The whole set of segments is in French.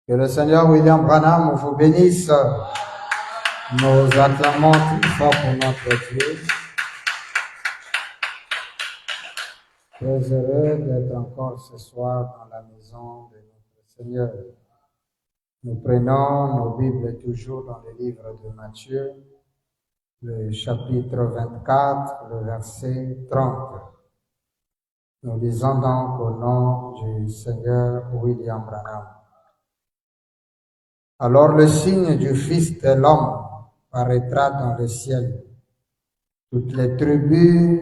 Que le Seigneur William Branham vous bénisse. Nous acclamons une fois pour notre Dieu. Très heureux d'être encore ce soir dans la maison de notre Seigneur. Nous prenons nos Bibles toujours dans le livre de Matthieu, le chapitre 24, le verset 30. Nous lisons donc au nom du Seigneur William Branham. Alors le signe du Fils de l'homme paraîtra dans le ciel. Toutes les tribus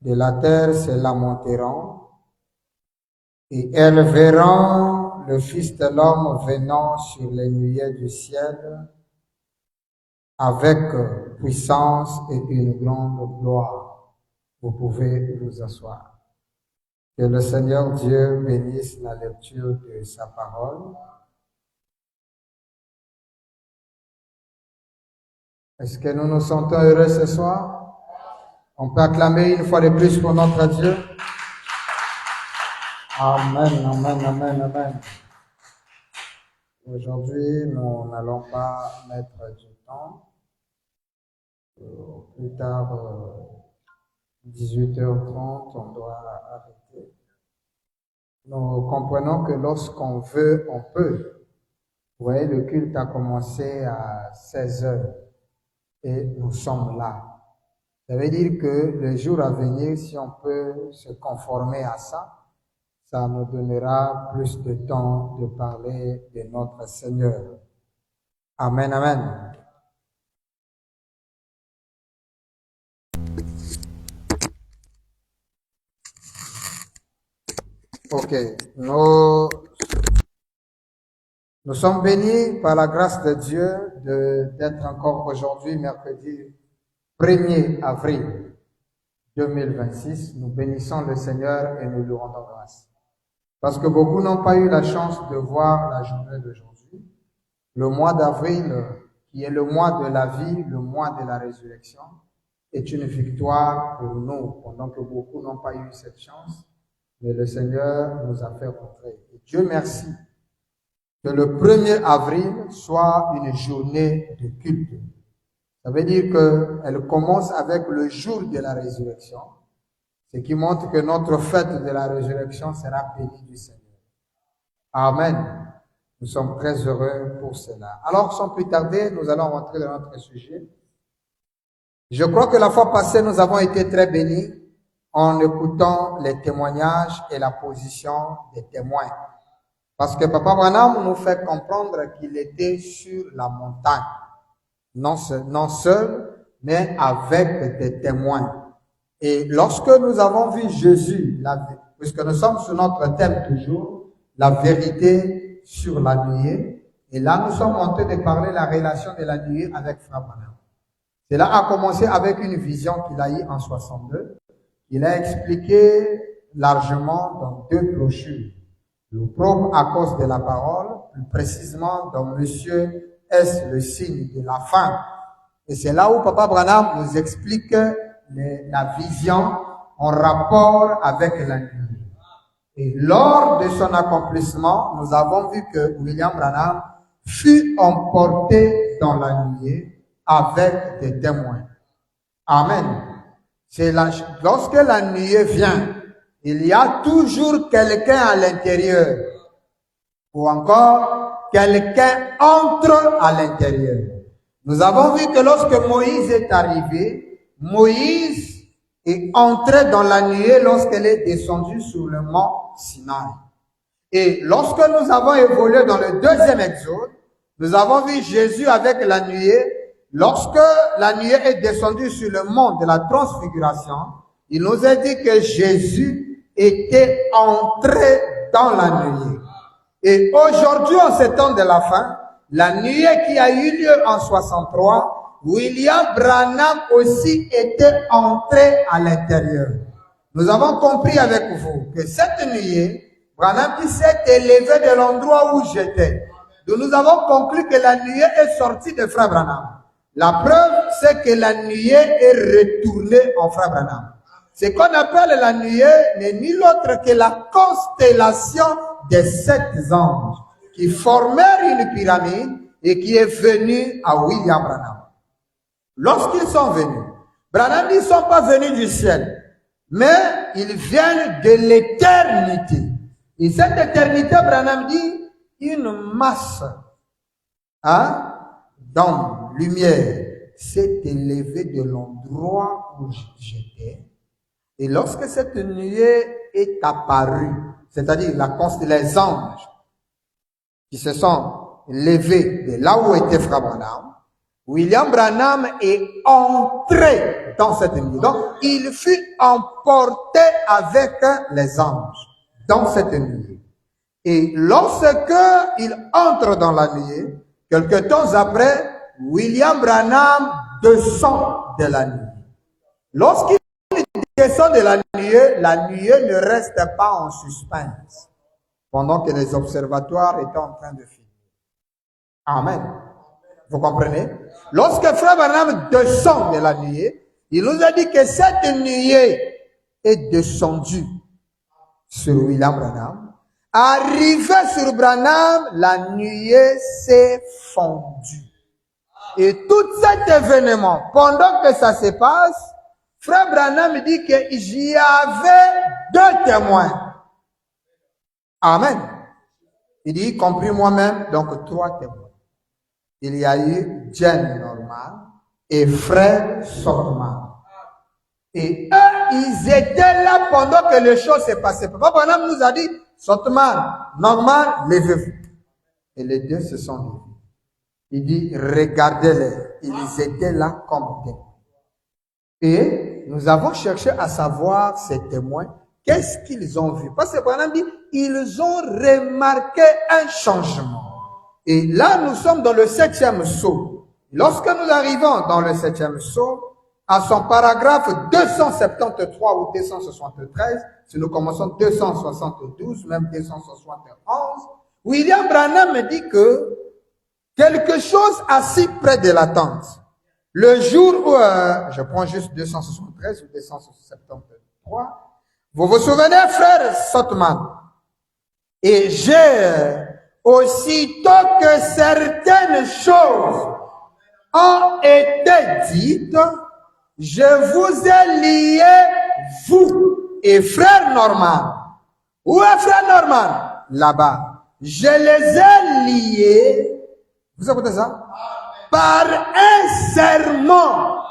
de la terre se lamenteront et elles verront le Fils de l'homme venant sur les nuées du ciel avec puissance et une grande gloire. Vous pouvez vous asseoir. Que le Seigneur Dieu bénisse la lecture de sa parole. Est-ce que nous nous sentons heureux ce soir? On peut acclamer une fois de plus pour notre Dieu. Amen, amen, amen, amen. Aujourd'hui, nous n'allons pas mettre du temps. Plus tard, 18h30, on doit arrêter. Nous comprenons que lorsqu'on veut, on peut. Vous voyez, le culte a commencé à 16h. Et nous sommes là. Ça veut dire que le jour à venir, si on peut se conformer à ça, ça nous donnera plus de temps de parler de notre Seigneur. Amen, amen. Ok, nous sommes bénis par la grâce de Dieu d'être encore aujourd'hui, mercredi 1er avril 2026. Nous bénissons le Seigneur et nous lui rendons grâce. Parce que beaucoup n'ont pas eu la chance de voir la journée d'aujourd'hui. Le mois d'avril, qui est le mois de la vie, le mois de la résurrection, est une victoire pour nous, pendant que beaucoup n'ont pas eu cette chance. Mais le Seigneur nous a fait rentrer. Et Dieu merci que le 1er avril soit une journée de culte. Ça veut dire qu'elle commence avec le jour de la résurrection, ce qui montre que notre fête de la résurrection sera bénie du Seigneur. Amen. Nous sommes très heureux pour cela. Alors, sans plus tarder, nous allons rentrer dans notre sujet. Je crois que la fois passée, nous avons été très bénis en écoutant les témoignages et la position des témoins. Parce que Papa Branham nous fait comprendre qu'il était sur la montagne. Non seul, mais avec des témoins. Et lorsque nous avons vu Jésus, puisque nous sommes sur notre thème toujours, la vérité sur la nuée, et là nous sommes en train de parler de la relation de la nuée avec Frère Branham. Cela a commencé avec une vision qu'il a eue en 62. Il a expliqué largement dans 2 brochures. Le propre à cause de la parole, plus précisément dans Monsieur est le signe de la fin. Et c'est là où Papa Branham nous explique la vision en rapport avec la nuée. Et lors de son accomplissement, nous avons vu que William Branham fut emporté dans la nuée avec des témoins. Amen. Lorsque la nuée vient, il y a toujours quelqu'un à l'intérieur. Ou encore, quelqu'un entre à l'intérieur. Nous avons vu que lorsque Moïse est arrivé, Moïse est entré dans la nuée lorsqu'elle est descendue sur le mont Sinaï. Et lorsque nous avons évolué dans le 2e exode, nous avons vu Jésus avec la nuée. Lorsque la nuée est descendue sur le mont de la transfiguration, il nous a dit que Jésus était entré dans la nuée. Et aujourd'hui, en ce temps de la fin, la nuée qui a eu lieu en 63, William Branham aussi était entré à l'intérieur. Nous avons compris avec vous que cette nuée, Branham qui s'est élevé de l'endroit où j'étais. Donc nous avons conclu que la nuée est sortie de Frère Branham. La preuve, c'est que la nuée est retournée en Frère Branham. Ce qu'on appelle la nuée n'est ni l'autre que la constellation des 7 anges qui formèrent une pyramide et qui est venu à William Branham. Lorsqu'ils sont venus, Branham dit, ils ne sont pas venus du ciel, mais ils viennent de l'éternité. Et cette éternité, Branham dit, une masse d'hommes, lumière, s'est élevée de l'endroit où j'étais. Et lorsque cette nuée est apparue, c'est-à-dire les anges qui se sont levés de là où était Frère Branham, William Branham est entré dans cette nuée. Donc, il fut emporté avec les anges dans cette nuée. Et lorsque il entre dans la nuée, quelque temps après, William Branham descend de la nuée. Lorsqu'il descend de la nuée ne reste pas en suspense pendant que les observatoires étaient en train de filmer. Amen. Vous comprenez? Lorsque Frère Branham descend de la nuée, il nous a dit que cette nuée est descendue sur William Branham. Arrivé sur Branham, la nuée s'est fondue. Et tout cet événement, pendant que ça se passe, Frère Branham dit que j'y avait 2 témoins. Amen. Il dit, y compris moi-même, donc 3 témoins. Il y a eu Jane Norman et Frère Sortman. Et eux, ils étaient là pendant que les choses se passaient. Papa Branham nous a dit, Sortman, Norman, levez-vous. Et les 2 se sont levés. Il dit, regardez-les. Ils étaient là comme témoins. Et nous avons cherché à savoir ces témoins, qu'est-ce qu'ils ont vu. Parce que Branham dit, ils ont remarqué un changement. Et là, nous sommes dans le 7e psaume. Lorsque nous arrivons dans le 7e psaume, à son paragraphe 273 ou 273, si nous commençons 272, même 271, William Branham me dit que quelque chose assis près de la tente. Le jour où, je prends juste 273 ou 273, vous vous souvenez, frère Sortman? Et j'ai, aussitôt que certaines choses ont été dites, je vous ai lié, vous et frère Norman. Où est frère Norman? Là-bas. Je les ai liés, vous écoutez ça? Par un serment,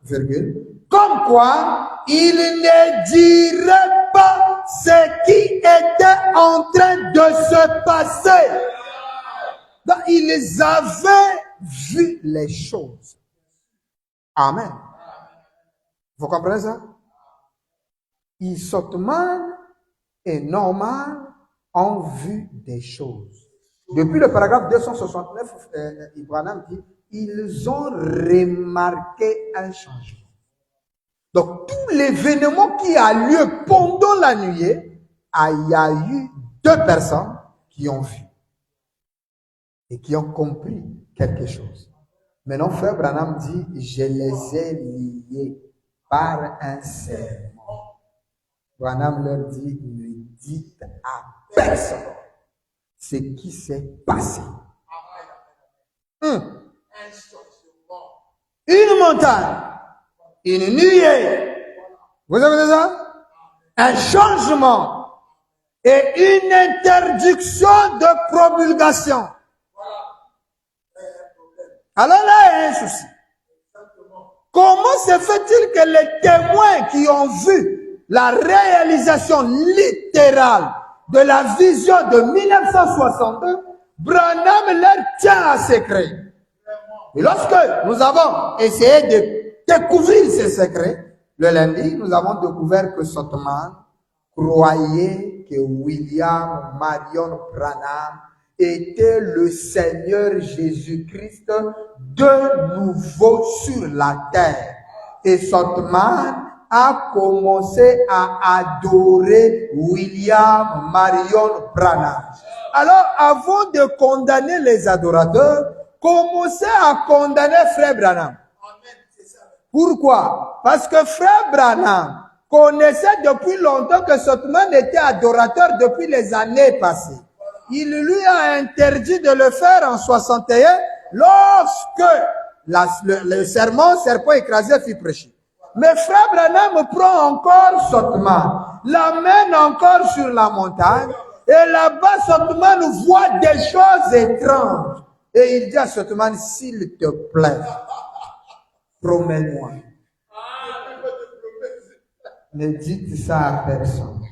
virgule, comme quoi il ne dirait pas ce qui était en train de se passer. Donc, ils avaient vu les choses. Amen. Vous comprenez ça? Sortman et Norman ont vu des choses. Depuis le paragraphe 269, Branham dit, ils ont remarqué un changement. Donc, tout l'événement qui a lieu pendant la nuée, il y a eu 2 personnes qui ont vu et qui ont compris quelque chose. Maintenant, frère Branham dit, je les ai liés par un serment. Branham leur dit, ne dites à personne ce qui s'est passé. Une montagne, une nuée, vous avez ça? Un changement et une interdiction de promulgation. Alors là, il y a un souci. Comment se fait-il que les témoins qui ont vu la réalisation littérale de la vision de 1962, Branham leur tient à secret? Et lorsque nous avons essayé de découvrir ces secrets, le lundi, nous avons découvert que Sortman croyait que William Marion Branham était le Seigneur Jésus-Christ de nouveau sur la terre. Et Sortman a commencé à adorer William Marion Branham. Alors, avant de condamner les adorateurs, commencez à condamner Frère Branham. Pourquoi? Parce que Frère Branham connaissait depuis longtemps que Sortman était adorateur depuis les années passées. il lui a interdit de le faire en 61 lorsque le serpent écrasé fut prêché. Mais frère Branham prend encore Sotman, l'amène encore sur la montagne, et là-bas Sotman voit des choses étranges. Et il dit à Sotman, s'il te plaît, promets-moi. Ne dites ça à personne.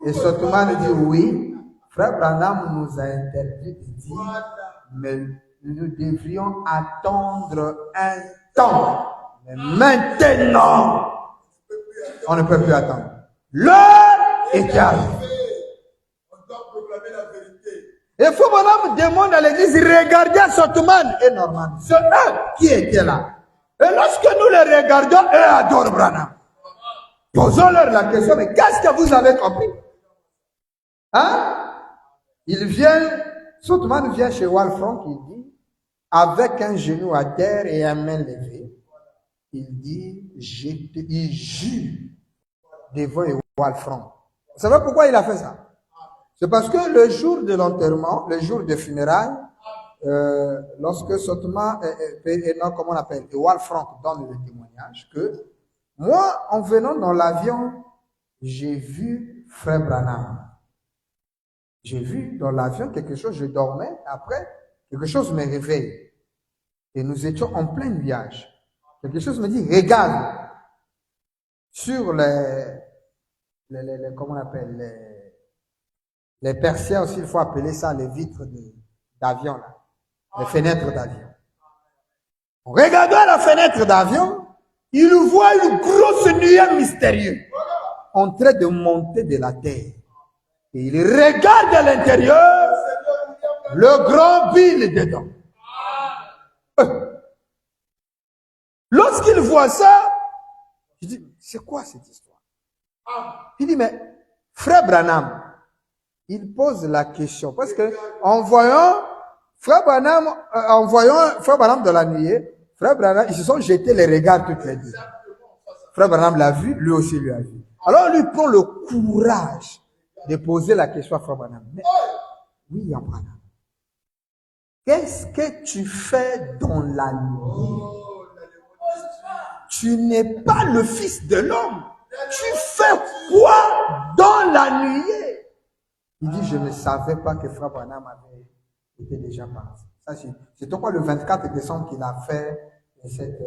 Et Sotman dit oui, frère Branham nous a interdit de dire, mais nous devrions attendre un temps. Mais maintenant, on ne peut plus attendre. L'heure est arrivée. On doit proclamer la vérité. Et Frère Branham demande à l'église, regardez Sotman et Norman. C'est eux qui étaient là. Et lorsque nous les regardons, eux adorent Branham. Posons-leur la question, mais qu'est-ce que vous avez compris? Hein? Sotman vient chez Walfranc, il dit, avec un genou à terre et un main levée, il dit, il jure devant Walfranc. Vous savez pourquoi il a fait ça? C'est parce que le jour de l'enterrement, le jour des funérailles, lorsque Sotman comment on appelle, et Walfranc donne le témoignage que moi, en venant dans l'avion, j'ai vu Frère Branham. J'ai vu dans l'avion quelque chose, je dormais, après, quelque chose me réveille. Et nous étions en plein nuage. Quelque chose me dit, regarde, sur comment on appelle, les persiennes aussi, il faut appeler ça les vitres d'avion, là, les fenêtres d'avion. En regardant la fenêtre d'avion, il voit une grosse nuée mystérieuse en train de monter de la terre. Et il regarde à l'intérieur le grand Bill dedans. Lorsqu'il voit ça, il dit, c'est quoi cette histoire? Il dit, mais Frère Branham, il pose la question. Parce que en voyant Frère Branham de la nuée, Frère Branham, ils se sont jetés les regards toutes les deux. Frère Branham l'a vu, lui aussi lui a vu. Alors lui prend le courage de poser la question à Frère Branham. Mais, oui, Branham, qu'est-ce que tu fais dans la nuit? Tu n'es pas le fils de l'homme. Tu fais quoi dans la nuit? Il dit, je ne savais pas que Frère Branham avait été déjà parti. Ça, c'est pourquoi le 24 décembre qu'il a fait cette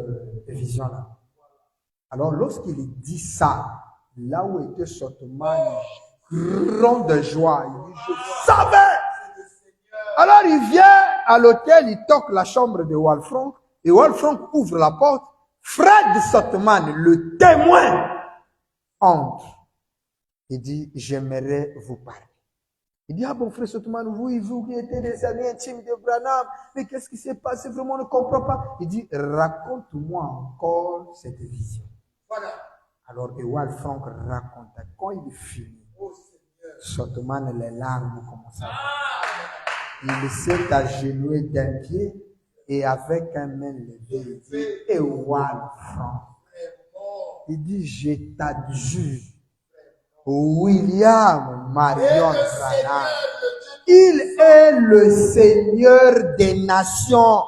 vision-là. Alors, lorsqu'il dit ça, là où était Sotman, grand de joie, il dit, je savais! Alors, il vient à l'hôtel, il toque la chambre de Walfranc, et Walfranc ouvre la porte. Fred Sotman, le témoin, entre. Il dit, j'aimerais vous parler. Il dit, ah bon, frère Sotman, vous qui étiez des amis intimes de Branham, mais qu'est-ce qui s'est passé? Vraiment, on ne comprend pas. Il dit, raconte-moi encore cette vision. Voilà. Alors, Walfranc raconte. Quand il finit, Sotman, les larmes commencent à venir. Il s'est agenouillé d'un pied et avec un main levé, il dit, Walfranc. Il dit, je t'adjure, William Marion Branham, il est le Seigneur des nations.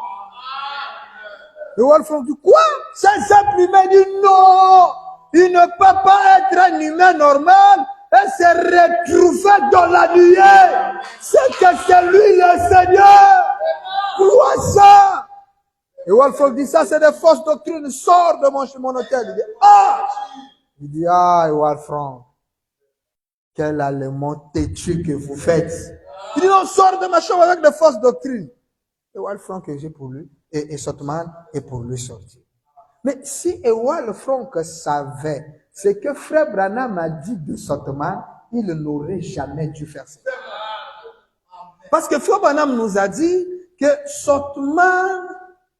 Et Walfranc dit, quoi? C'est un simple humain. Il dit, non, il ne peut pas être un humain normal et se retrouver dans la nuée. C'est que c'est lui le Seigneur. Quoi ça? Et Walfranc dit, ça c'est des fausses doctrines, sors de mon hôtel. Il dit, ah! Il dit, ah, Walfranc, quel allemand têtu que vous faites. Il dit, non, sors de ma chambre avec des fausses doctrines. Et Walfranc est pour lui, et Sotman est pour lui sortir. Mais si Walfranc savait ce que Frère Branham a dit de Sotman, il n'aurait jamais dû faire ça. Parce que Frère Branham nous a dit que Sotman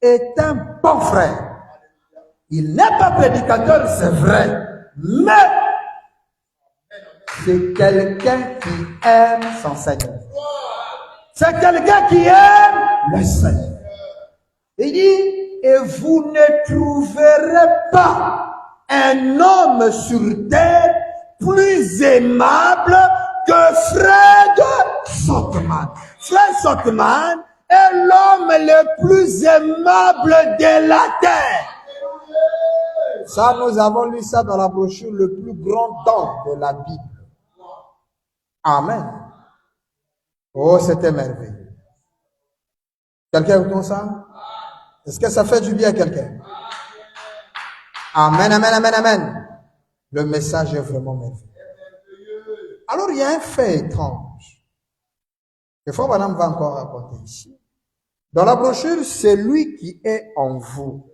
est un bon frère. Il n'est pas prédicateur, c'est vrai, mais c'est quelqu'un qui aime son Seigneur. C'est quelqu'un qui aime le Seigneur. Il dit, et vous ne trouverez pas un homme sur terre plus aimable que Fred Sotman. Fred Sotman est l'homme le plus aimable de la terre. Ça, nous avons lu ça dans la brochure, le plus grand don de la Bible. Amen. Oh, c'était merveilleux. Quelqu'un entend ça? Est-ce que ça fait du bien à quelqu'un? Amen, amen, amen, amen. Le message est vraiment merveilleux. Alors, il y a un fait étrange que Frère Branham va encore raconter ici. Dans la brochure, c'est lui qui est en vous.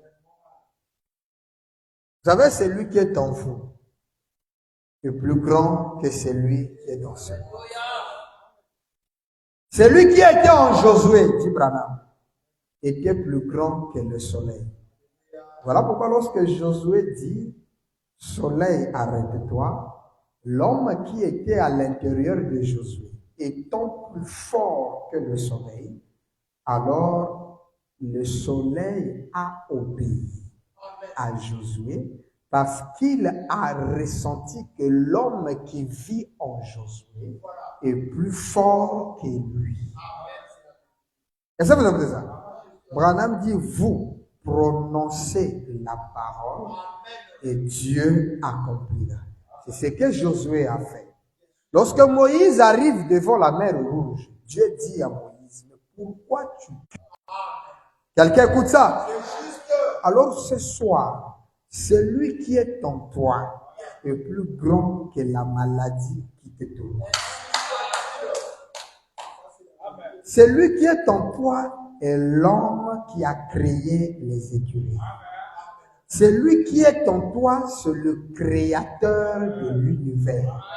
Vous savez, c'est lui qui est en vous est plus grand que celui qui est dans ce monde. Celui qui était en Josué, dit Branham, était plus grand que le soleil. Voilà pourquoi lorsque Josué dit, soleil, arrête-toi, l'homme qui était à l'intérieur de Josué, étant plus fort que le soleil, alors le soleil a obéi à Josué parce qu'il a ressenti que l'homme qui vit en Josué est plus fort que lui. Est-ce que vous avez ça? Branham dit, vous prononcez la parole et Dieu accomplira. C'est ce que Josué a fait. Lorsque Moïse arrive devant la mer Rouge, Dieu dit à Moïse, mais pourquoi tu... Quelqu'un écoute ça? Alors ce soir, celui qui est en toi est plus grand que la maladie qui te tourne. Celui qui est en toi est l'homme qui a créé les écuries. Celui qui est en toi, c'est le créateur de l'univers.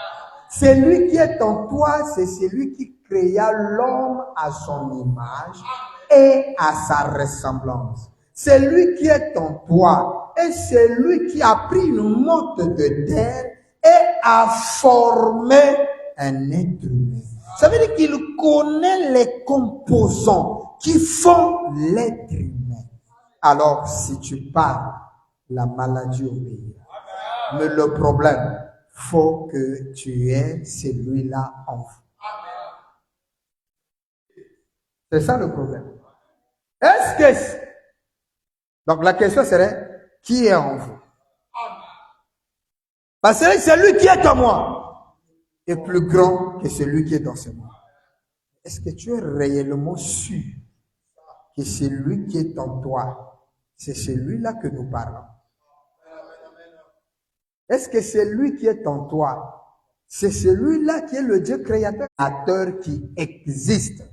Celui qui est en toi, c'est celui qui créa l'homme à son image et à sa ressemblance. Celui qui est en toi est celui qui a pris une motte de terre et a formé un être humain. Ça veut dire qu'il connaît les composants qui font l'être humain. Alors, si tu parles, la maladie obéira. Mais le problème, faut que tu aies celui-là en vous. C'est ça le problème. Est-ce que... Donc la question serait, qui est en vous? Parce que celui qui est en moi est plus grand que celui qui est dans ce monde. Est-ce que tu es réellement sûr que celui qui est en toi, c'est celui-là que nous parlons? Est-ce que celui qui est en toi, c'est celui-là qui est le Dieu créateur qui existe?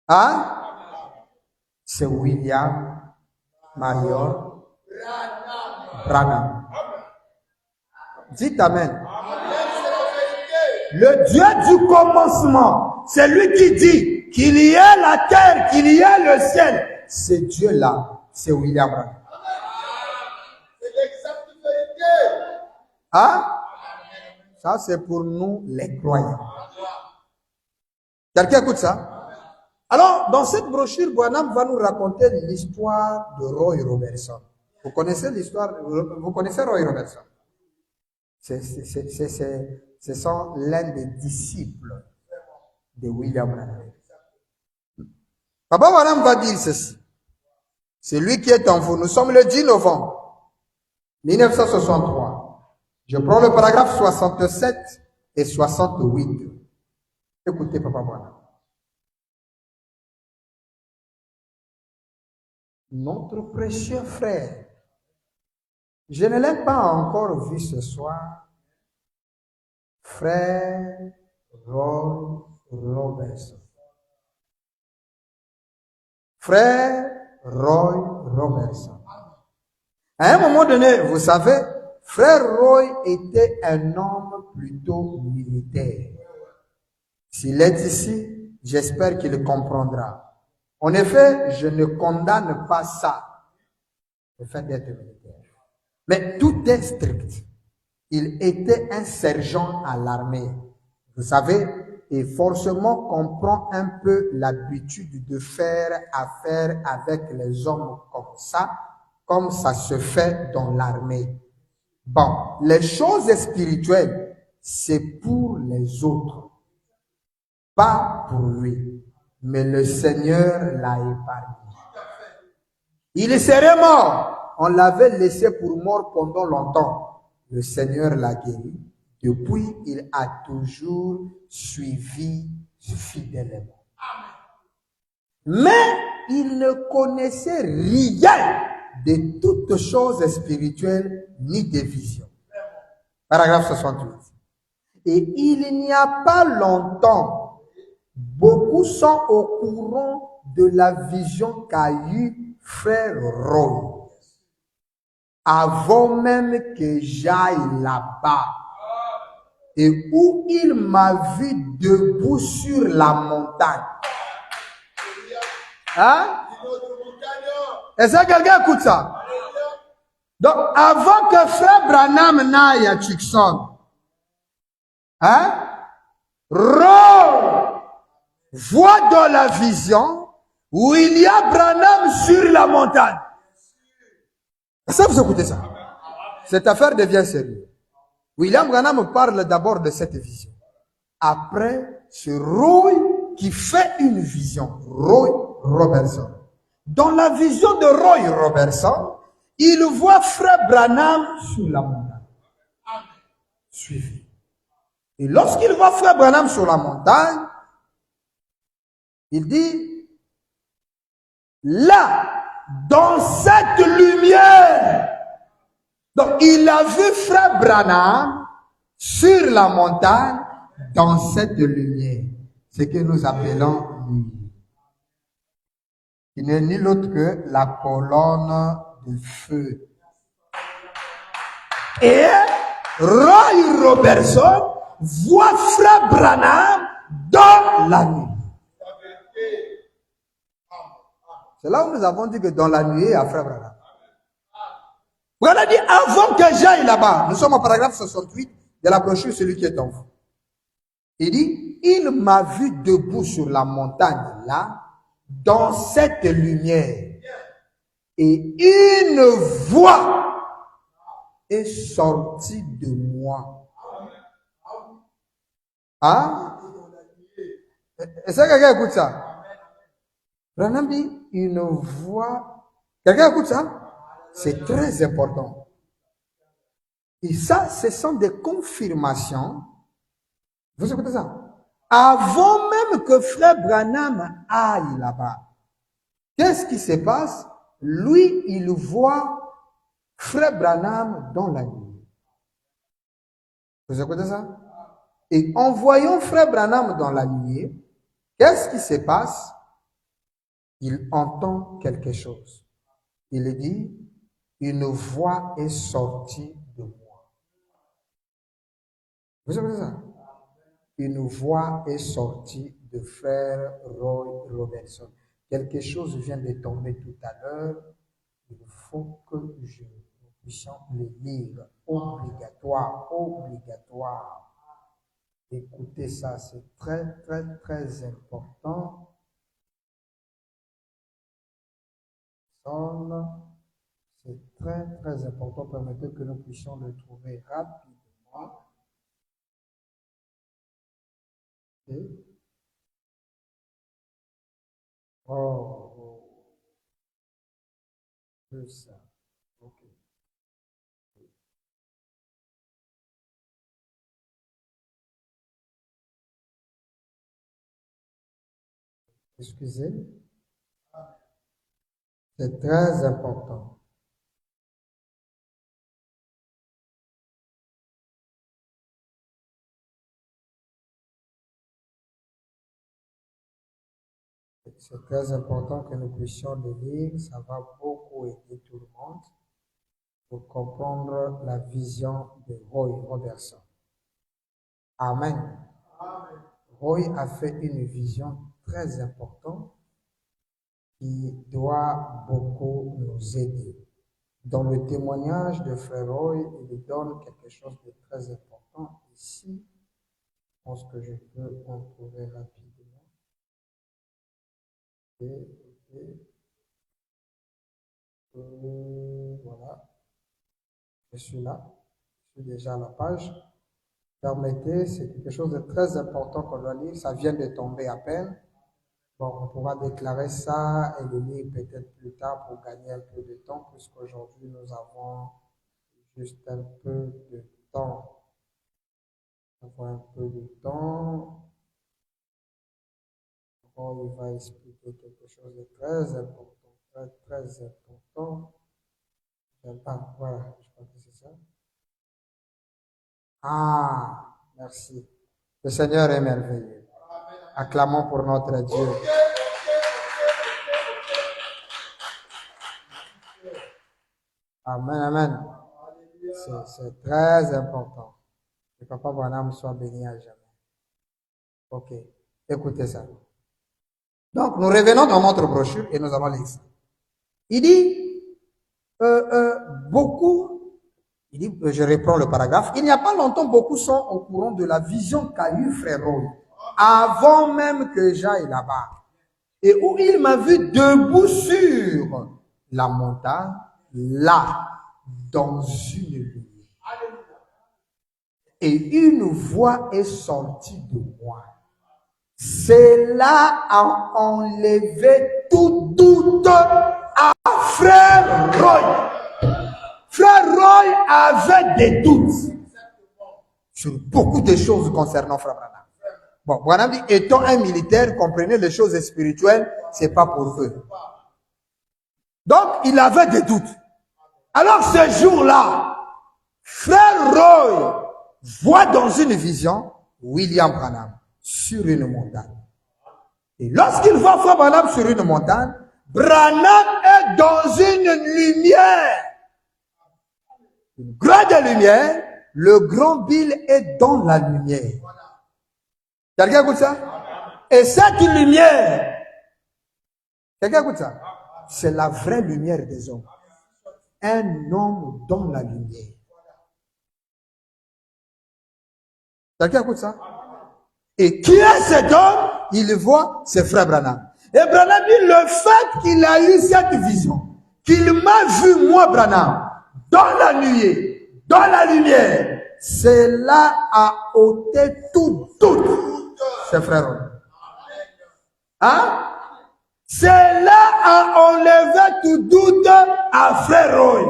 Hein? C'est William Marion Branham. Dites Amen. Le Dieu du commencement, c'est lui qui dit qu'il y a la terre, qu'il y a le ciel. Ce Dieu-là, c'est William Branham. Hein? Ça, c'est pour nous les croyants. Quelqu'un écoute ça? Alors, dans cette brochure, Branham va nous raconter l'histoire de Roy Robertson. Vous connaissez l'histoire? Vous connaissez Roy Robertson? Ce sont l'un des disciples de William Branham. Papa Branham va dire ceci. C'est lui qui est en vous. Nous sommes le 10 novembre 1963. Je prends le paragraphe 67 et 68. Écoutez, Papa Branham. Notre précieux frère, je ne l'ai pas encore vu ce soir, frère Roy Robertson. Frère Roy Robertson. À un moment donné, vous savez, frère Roy était un homme plutôt militaire. S'il est ici, j'espère qu'il comprendra. En effet, je ne condamne pas ça, le fait d'être militaire. Mais tout est strict. Il était un sergent à l'armée. Vous savez, et forcément qu'on prend un peu l'habitude de faire affaire avec les hommes comme ça se fait dans l'armée. Bon, les choses spirituelles, c'est pour les autres, pas pour lui. Mais le Seigneur l'a épargné. Il serait mort. On l'avait laissé pour mort pendant longtemps. Le Seigneur l'a guéri. Depuis, il a toujours suivi fidèlement. Mais il ne connaissait rien de toutes choses spirituelles ni des visions. Paragraphe 68. Et il n'y a pas longtemps, beaucoup sont au courant de la vision qu'a eue frère Roy, avant même que j'aille là-bas, et où il m'a vu debout sur la montagne. Hein? Est-ce que quelqu'un écoute ça? Donc, avant que frère Branham n'aille à Tucson, hein? Roy voit dans la vision où il y a Branham sur la montagne. Est-ce que vous écoutez ça? Cette affaire devient sérieuse. William Branham parle d'abord de cette vision. Après, c'est Roy qui fait une vision. Roy Robertson. Dans la vision de Roy Robertson, il voit frère Branham sur la montagne. Suivi. Et lorsqu'il voit frère Branham sur la montagne, il dit, là, dans cette lumière, donc il a vu frère Branham sur la montagne, dans cette lumière, ce que nous appelons lumière. Il n'est nul autre que la colonne de feu. Et Roy Robertson voit frère Branham dans la nuit. C'est là où nous avons dit que dans la nuit, il y a frère Branham. Branham dit, avant que j'aille là-bas, nous sommes au paragraphe 68 de la brochure Celui qui est en vous. Il dit, il m'a vu debout sur la montagne là, dans cette lumière. Et une voix est sortie de moi. Hein? Est-ce que quelqu'un écoute ça? Branham dit, une voix. Quelqu'un écoute ça? C'est très important. Et ça, ce sont des confirmations. Vous écoutez ça? Avant même que frère Branham aille là-bas, qu'est-ce qui se passe? Lui, il voit frère Branham dans la nuit. Vous écoutez ça? Et en voyant frère Branham dans la nuit, qu'est-ce qui se passe? Il entend quelque chose. Il dit, une voix est sortie de moi. Vous écoutez ça? Une voix est sortie de frère Roy Robertson. Quelque chose vient de tomber tout à l'heure. Il faut que nous puissions le lire. Obligatoire, obligatoire. Écoutez ça, c'est très, très, très important. C'est très, très important. Permettez que nous puissions le trouver rapidement. Et c'est ça. Ok. Excusez. C'est très important. C'est très important que nous puissions le lire. Ça va beaucoup aider tout le monde pour comprendre la vision de Roy Robertson. Amen. Roy a fait une vision très importante qui doit beaucoup nous aider. Dans le témoignage de Frère Roy, il donne quelque chose de très important ici. Je pense que je peux en trouver rapidement. Voilà. Je suis là. Je suis déjà à la page. Permettez, c'est quelque chose de très important qu'on doit lire. Ça vient de tomber à peine. Bon, on pourra déclarer ça et le lire peut-être plus tard pour gagner un peu de temps, puisqu'aujourd'hui nous avons juste un peu de temps. Nous avons un peu de temps. Bon, il va expliquer quelque chose de très important, très, très important. Ah, voilà, je crois que c'est ça. Ah, merci. Le Seigneur est merveilleux. Acclamons pour notre Dieu. Amen, amen. C'est très important. Que Papa Branham soit béni à jamais. Ok, écoutez ça. Donc, nous revenons dans notre brochure et nous allons lire ça. Il dit, je reprends le paragraphe, il n'y a pas longtemps, beaucoup sont au courant de la vision qu'a eue Frère Roy, avant même que j'aille là-bas, et où il m'a vu debout sur la montagne, là, dans une lumière. Et une voix est sortie de moi. Cela a enlevé tout doute à Frère Roy. Frère Roy avait des doutes sur beaucoup de choses concernant Frère Branham. Bon, Branham dit, étant un militaire, comprenez les choses spirituelles, c'est pas pour eux. Donc, il avait des doutes. Alors, ce jour-là, Frère Roy voit dans une vision William Branham sur une montagne. Et lorsqu'il voit Frère Branham sur une montagne, Branham est dans une lumière. Une grande lumière, le grand Bill est dans la lumière. Quelqu'un écoute ça? Et cette lumière, quelqu'un écoute ça? C'est la vraie lumière des hommes. Un homme dans la lumière. Quelqu'un écoute ça? Et qui est cet homme? Il le voit, c'est Frère Branham. Et Branham dit, le fait qu'il a eu cette vision, qu'il m'a vu moi, Branham, dans la nuée, dans la lumière, cela a ôté tout, c'est Frère Roy. Hein? Cela a enlevé tout doute à Frère Roy.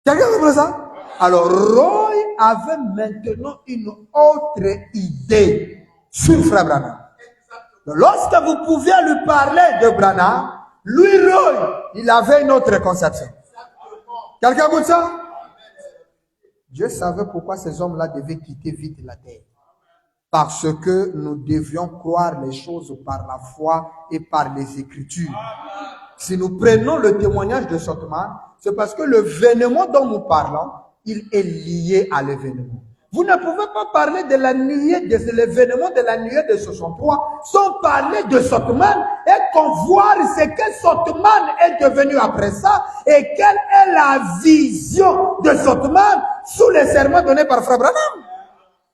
Quelqu'un comprend ça? Alors, Roy avait maintenant une autre idée sur Frère Branham. Lorsque vous pouviez lui parler de Branham, lui, Roy, il avait une autre conception. Quelqu'un écoute ça? Dieu savait pourquoi ces hommes-là devaient quitter vite la terre. Parce que nous devions croire les choses par la foi et par les Écritures. Si nous prenons le témoignage de Sothmann, c'est parce que l'événement dont nous parlons, il est lié à l'événement. Vous ne pouvez pas parler de la nuée, de l'événement de la nuée de 63 sans parler de Sothmann et qu'on voit ce que Sothmann est devenu après ça et quelle est la vision de Sothmann sous les serments donnés par Frère Branham.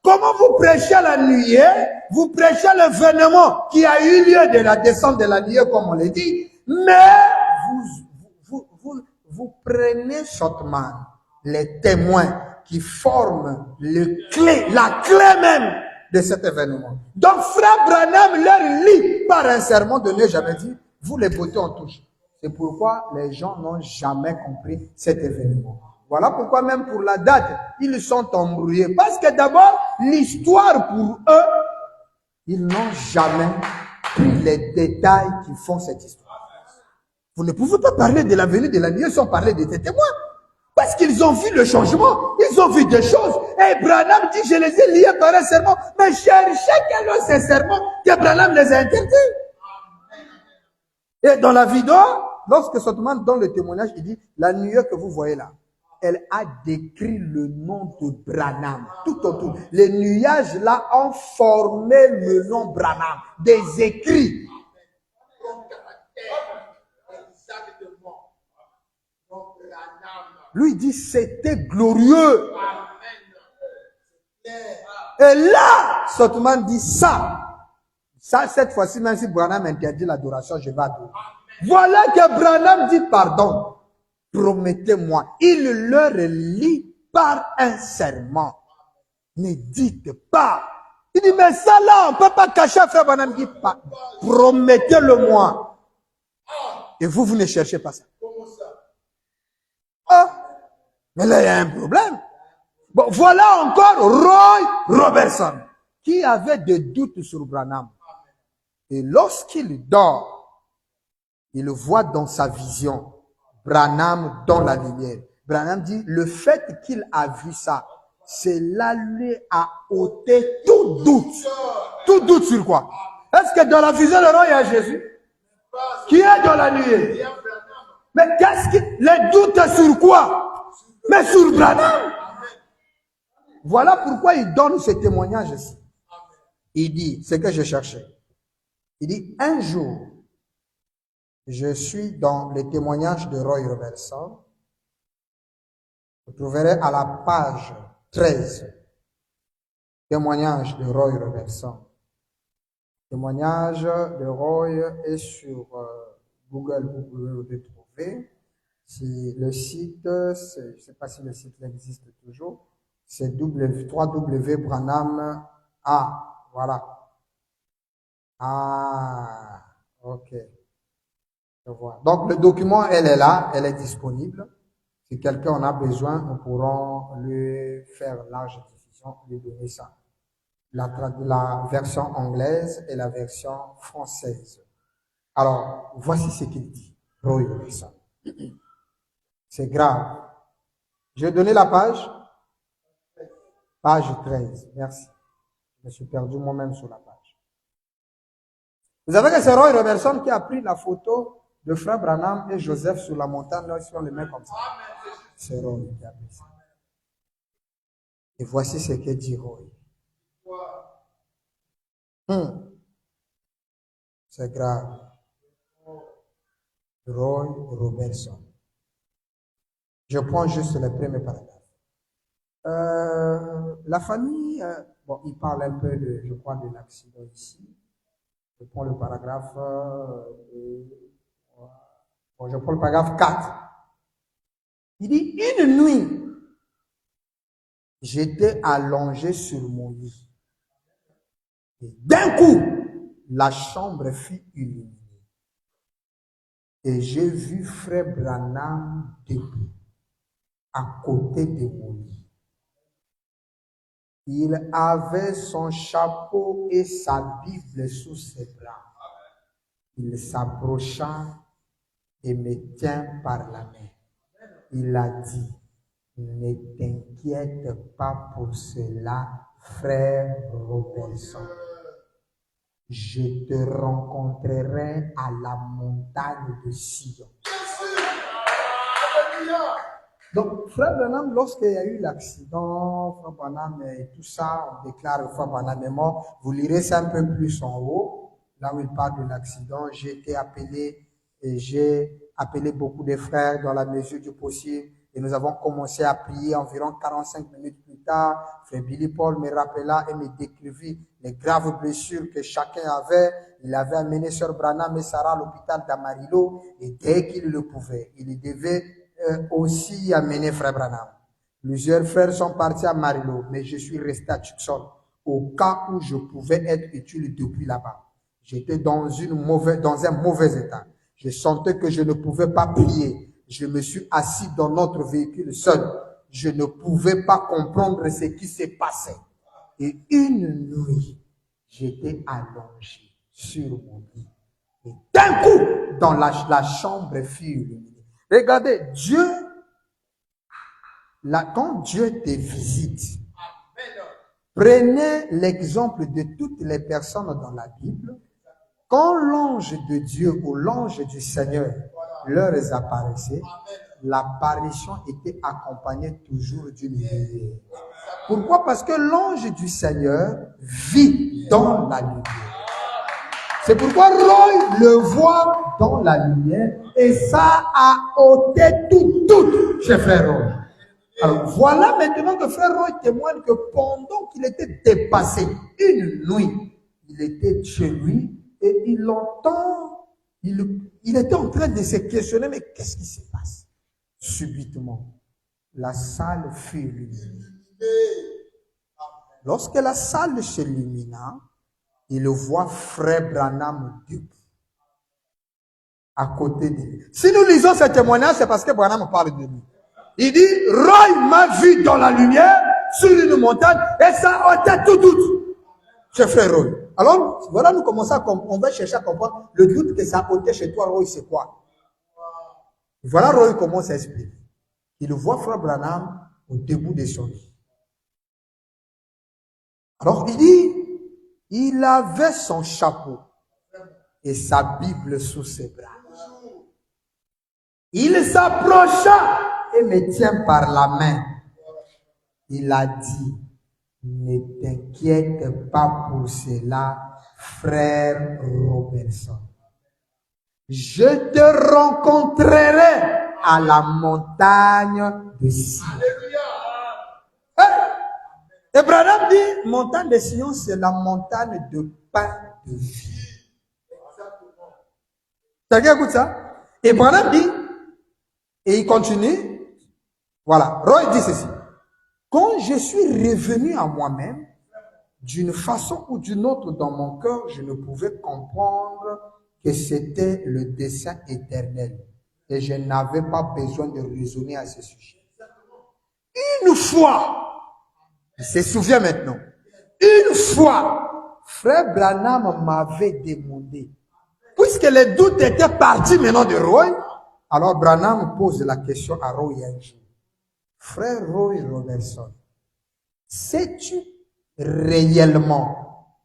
Comment vous prêchez la nuée, vous prêchez l'événement qui a eu lieu de la descente de la nuée, comme on l'a dit, mais vous prenez Sothmann, les témoins qui forment la clé même de cet événement. Donc, Frère Branham leur lit par un sermon donné, j'avais dit, vous les bottez en touche. C'est pourquoi les gens n'ont jamais compris cet événement. Voilà pourquoi même pour la date, ils sont embrouillés. Parce que d'abord, l'histoire pour eux, ils n'ont jamais pris les détails qui font cette histoire. Vous ne pouvez pas parler de la venue de la nuée sans parler de tes témoins. Parce qu'ils ont vu le changement, ils ont vu des choses. Et Branham dit, je les ai liés par un serment. Mais cherchez quels sont ces serments que Branham les a interdits. Et dans la vidéo, lorsque Sothmann donne le témoignage, il dit, la nuée que vous voyez là, elle a décrit le nom de Branham tout autour. Les nuages là ont formé le nom Branham, des écrits. Lui dit c'était glorieux. Et là, Sothmann dit ça, cette fois-ci, même si Branham interdit l'adoration, je vais adorer. Voilà que Branham dit pardon. Promettez-moi. Il leur lit par un serment. Ne dites pas. Il dit, mais ça là, on ne peut pas cacher, frère Branham. Il dit, pas. Promettez-le-moi. Et vous ne cherchez pas ça. Ah, mais là, il y a un problème. Bon, voilà encore Roy Robertson, qui avait des doutes sur Branham. Et lorsqu'il dort, il voit dans sa vision Branham dans la lumière. Branham dit, le fait qu'il a vu ça, cela lui a ôté tout doute. Tout doute sur quoi? Est-ce que dans la vision de Roy, il y a Jésus? Qui est dans la nuée? Mais qu'est-ce que les doutes sur quoi? Mais sur Branham. Voilà pourquoi il donne ce témoignage ici. Il dit, c'est que je cherchais. Il dit, un jour, je suis dans les témoignages de Roy Robertson. Vous trouverez à la page 13, témoignage de Roy Robertson. Témoignage de Roy est sur Google, vous pouvez le trouver. Si le site, je ne sais pas si le site existe toujours, c'est 3W Branham A. Voilà. Ah, ok. Je vois. Donc, le document, elle est là, elle est disponible. Si quelqu'un en a besoin, nous pourrons lui faire large diffusion, lui donner ça. La version anglaise et la version française. Alors, voici ce qu'il dit. Roy Robertson. C'est grave. Je vais donner la page. Page 13. Merci. Je me suis perdu moi-même sur la page. Vous savez que c'est Roy Robertson qui a pris la photo de frère Branham et Joseph sur la montagne. Là, ils sont les mains comme ça. C'est Roy qui a pris ça. Et voici ce que dit Roy. C'est grave. Roy Robertson. Je prends juste le premier paragraphe. La famille, bon, il parle un peu de, je crois, de l'accident ici. Je prends le paragraphe, bon, je prends le paragraphe 4. Il dit, une nuit, j'étais allongé sur mon lit. Et d'un coup, la chambre fut illuminée. Et j'ai vu frère Branham debout, à côté de mon lit. Il avait son chapeau et sa Bible sous ses bras. Il s'approcha et me tient par la main. Il a dit, ne t'inquiète pas pour cela, frère Robertson. Je te rencontrerai à la montagne de Sion. Donc, frère Branham, lorsqu'il y a eu l'accident, frère Branham et tout ça, on déclare que frère Branham est mort. Vous lirez ça un peu plus en haut, là où il parle de l'accident. J'ai été appelé et j'ai appelé beaucoup de frères dans la mesure du possible. Et nous avons commencé à prier environ 45 minutes plus tard. Frère Billy Paul me rappela et me décrivit les graves blessures que chacun avait. Il avait amené Sœur Branham et Sarah à l'hôpital d'Amarillo. Et dès qu'il le pouvait, il devait aussi amener frère Branham. Plusieurs frères sont partis à Amarillo, mais je suis resté à Tucson au cas où je pouvais être utile depuis là-bas. J'étais dans un mauvais état. Je sentais que je ne pouvais pas prier. Je me suis assis dans notre véhicule seul. Je ne pouvais pas comprendre ce qui s'est passé. Et une nuit, j'étais allongé sur mon lit. Et d'un coup, dans la chambre fut illuminée. Regardez, Dieu, quand Dieu te visite, prenez l'exemple de toutes les personnes dans la Bible. Quand l'ange de Dieu ou l'ange du Seigneur leur apparaissait, l'apparition était accompagnée toujours d'une lumière. Pourquoi? Parce que l'ange du Seigneur vit dans la lumière. C'est pourquoi Roy le voit dans la lumière et ça a ôté tout chez frère Roy. Alors voilà maintenant que frère Roy témoigne que pendant qu'il était dépassé une nuit, il était chez lui et il entend, il était en train de se questionner, mais qu'est-ce qui se passe? Subitement, la salle fut illuminée. Lorsque la salle s'illumina, il voit frère Branham debout, à côté de lui. Si nous lisons ce témoignage, c'est parce que Branham parle de lui. Il dit, Roy m'a vu dans la lumière, sur une montagne, et ça ôtait tout doute. Chez frère Roy. Alors, voilà, nous commençons on va chercher à comprendre le doute que ça ôtait chez toi, Roy, c'est quoi? Voilà, Roy commence à expliquer. Il voit frère Branham au début de son lit. Alors, il dit, il avait son chapeau et sa Bible sous ses bras. Il s'approcha et me tient par la main. Il a dit, ne t'inquiète pas pour cela, frère Robertson. Je te rencontrerai à la montagne de Sion. Et Branham dit, montagne de Sion, c'est la montagne de pain de vie. Quelqu'un écoute ça? Et Branham dit, et il continue, voilà, Roy dit ceci. Quand je suis revenu à moi-même, d'une façon ou d'une autre dans mon cœur, je ne pouvais comprendre que c'était le dessein éternel. Et je n'avais pas besoin de raisonner à ce sujet. Une fois, il se souvient maintenant, une fois, frère Branham m'avait demandé, puisque les doutes étaient partis maintenant de Roy, alors Branham pose la question à Roy un jour. Frère Roy Robertson, sais-tu réellement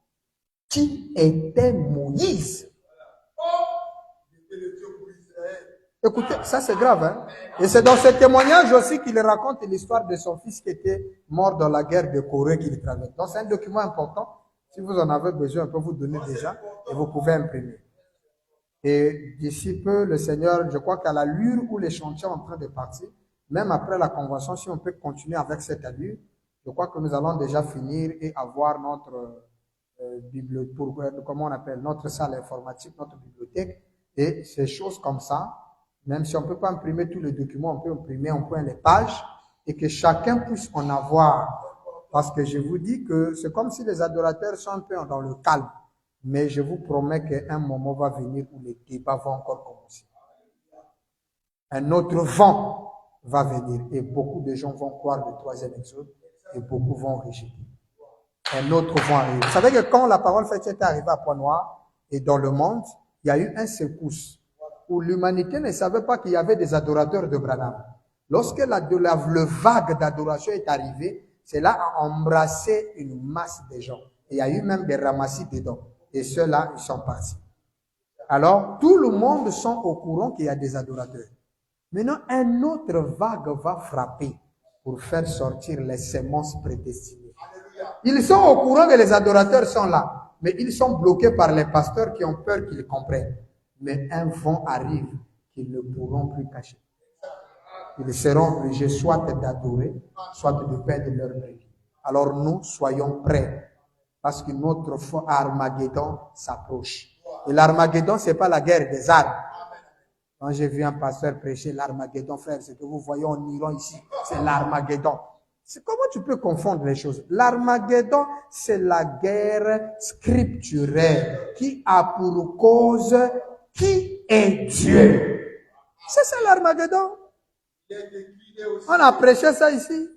qui était Moïse? Écoutez, ça c'est grave, hein? Et c'est dans ce témoignage aussi qu'il raconte l'histoire de son fils qui était mort dans la guerre de Corée qu'il traverse. Donc c'est un document important. Si vous en avez besoin, on peut vous donner déjà et vous pouvez imprimer. Et d'ici peu, le Seigneur, je crois qu'à l'allure où les chantiers sont en train de partir, même après la convention, si on peut continuer avec cette allure, je crois que nous allons déjà finir et avoir notre bibliothèque, comment on appelle, notre salle informatique, notre bibliothèque, et ces choses comme ça. Même si on ne peut pas imprimer tous les documents, on peut imprimer un point les pages et que chacun puisse en avoir. Parce que je vous dis que c'est comme si les adorateurs sont un peu dans le calme. Mais je vous promets qu'un moment va venir où les débats vont encore commencer. Un autre vent va venir et beaucoup de gens vont croire le troisième exode et beaucoup vont rejeter. Un autre vent arrive. Vous savez que quand la parole faite est arrivée à Pointe-Noire et dans le monde, il y a eu un secousse où l'humanité ne savait pas qu'il y avait des adorateurs de Branham. Lorsque le vague d'adoration est arrivé, cela a embrassé une masse de gens. Et il y a eu même des ramassis dedans. Et ceux-là, ils sont partis. Alors, tout le monde sont au courant qu'il y a des adorateurs. Maintenant, un autre vague va frapper pour faire sortir les semences prédestinées. Ils sont au courant que les adorateurs sont là, mais ils sont bloqués par les pasteurs qui ont peur qu'ils comprennent. Mais un vent arrive qu'ils ne pourront plus cacher. Ils seront obligés soit d'adorer, soit de perdre leur vie. Alors nous, soyons prêts, parce que notre Armageddon s'approche. Et l'Armageddon, c'est pas la guerre des armes. Quand j'ai vu un pasteur prêcher l'Armageddon, frère, ce que vous voyez en Iran ici, c'est l'Armageddon. Comment tu peux confondre les choses? L'Armageddon, c'est la guerre scripturelle qui a pour cause qui est Dieu. C'est ça l'Armageddon. On a prêché ça ici.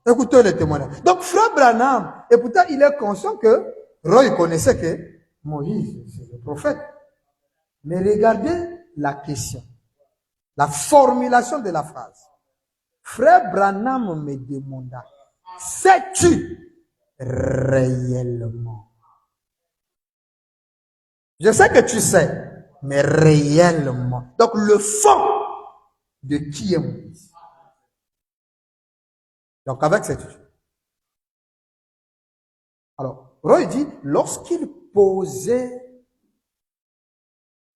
Écoutez le témoignage. Donc, frère Branham, et pourtant, il est conscient que Roy connaissait que Moïse, c'est le prophète. Mais regardez la question, la formulation de la phrase. Frère Branham me demanda, sais-tu réellement? Je sais que tu sais, mais réellement. Donc, le fond de qui est Moïse. Donc, avec cette chose. Alors, Roy dit, lorsqu'il posait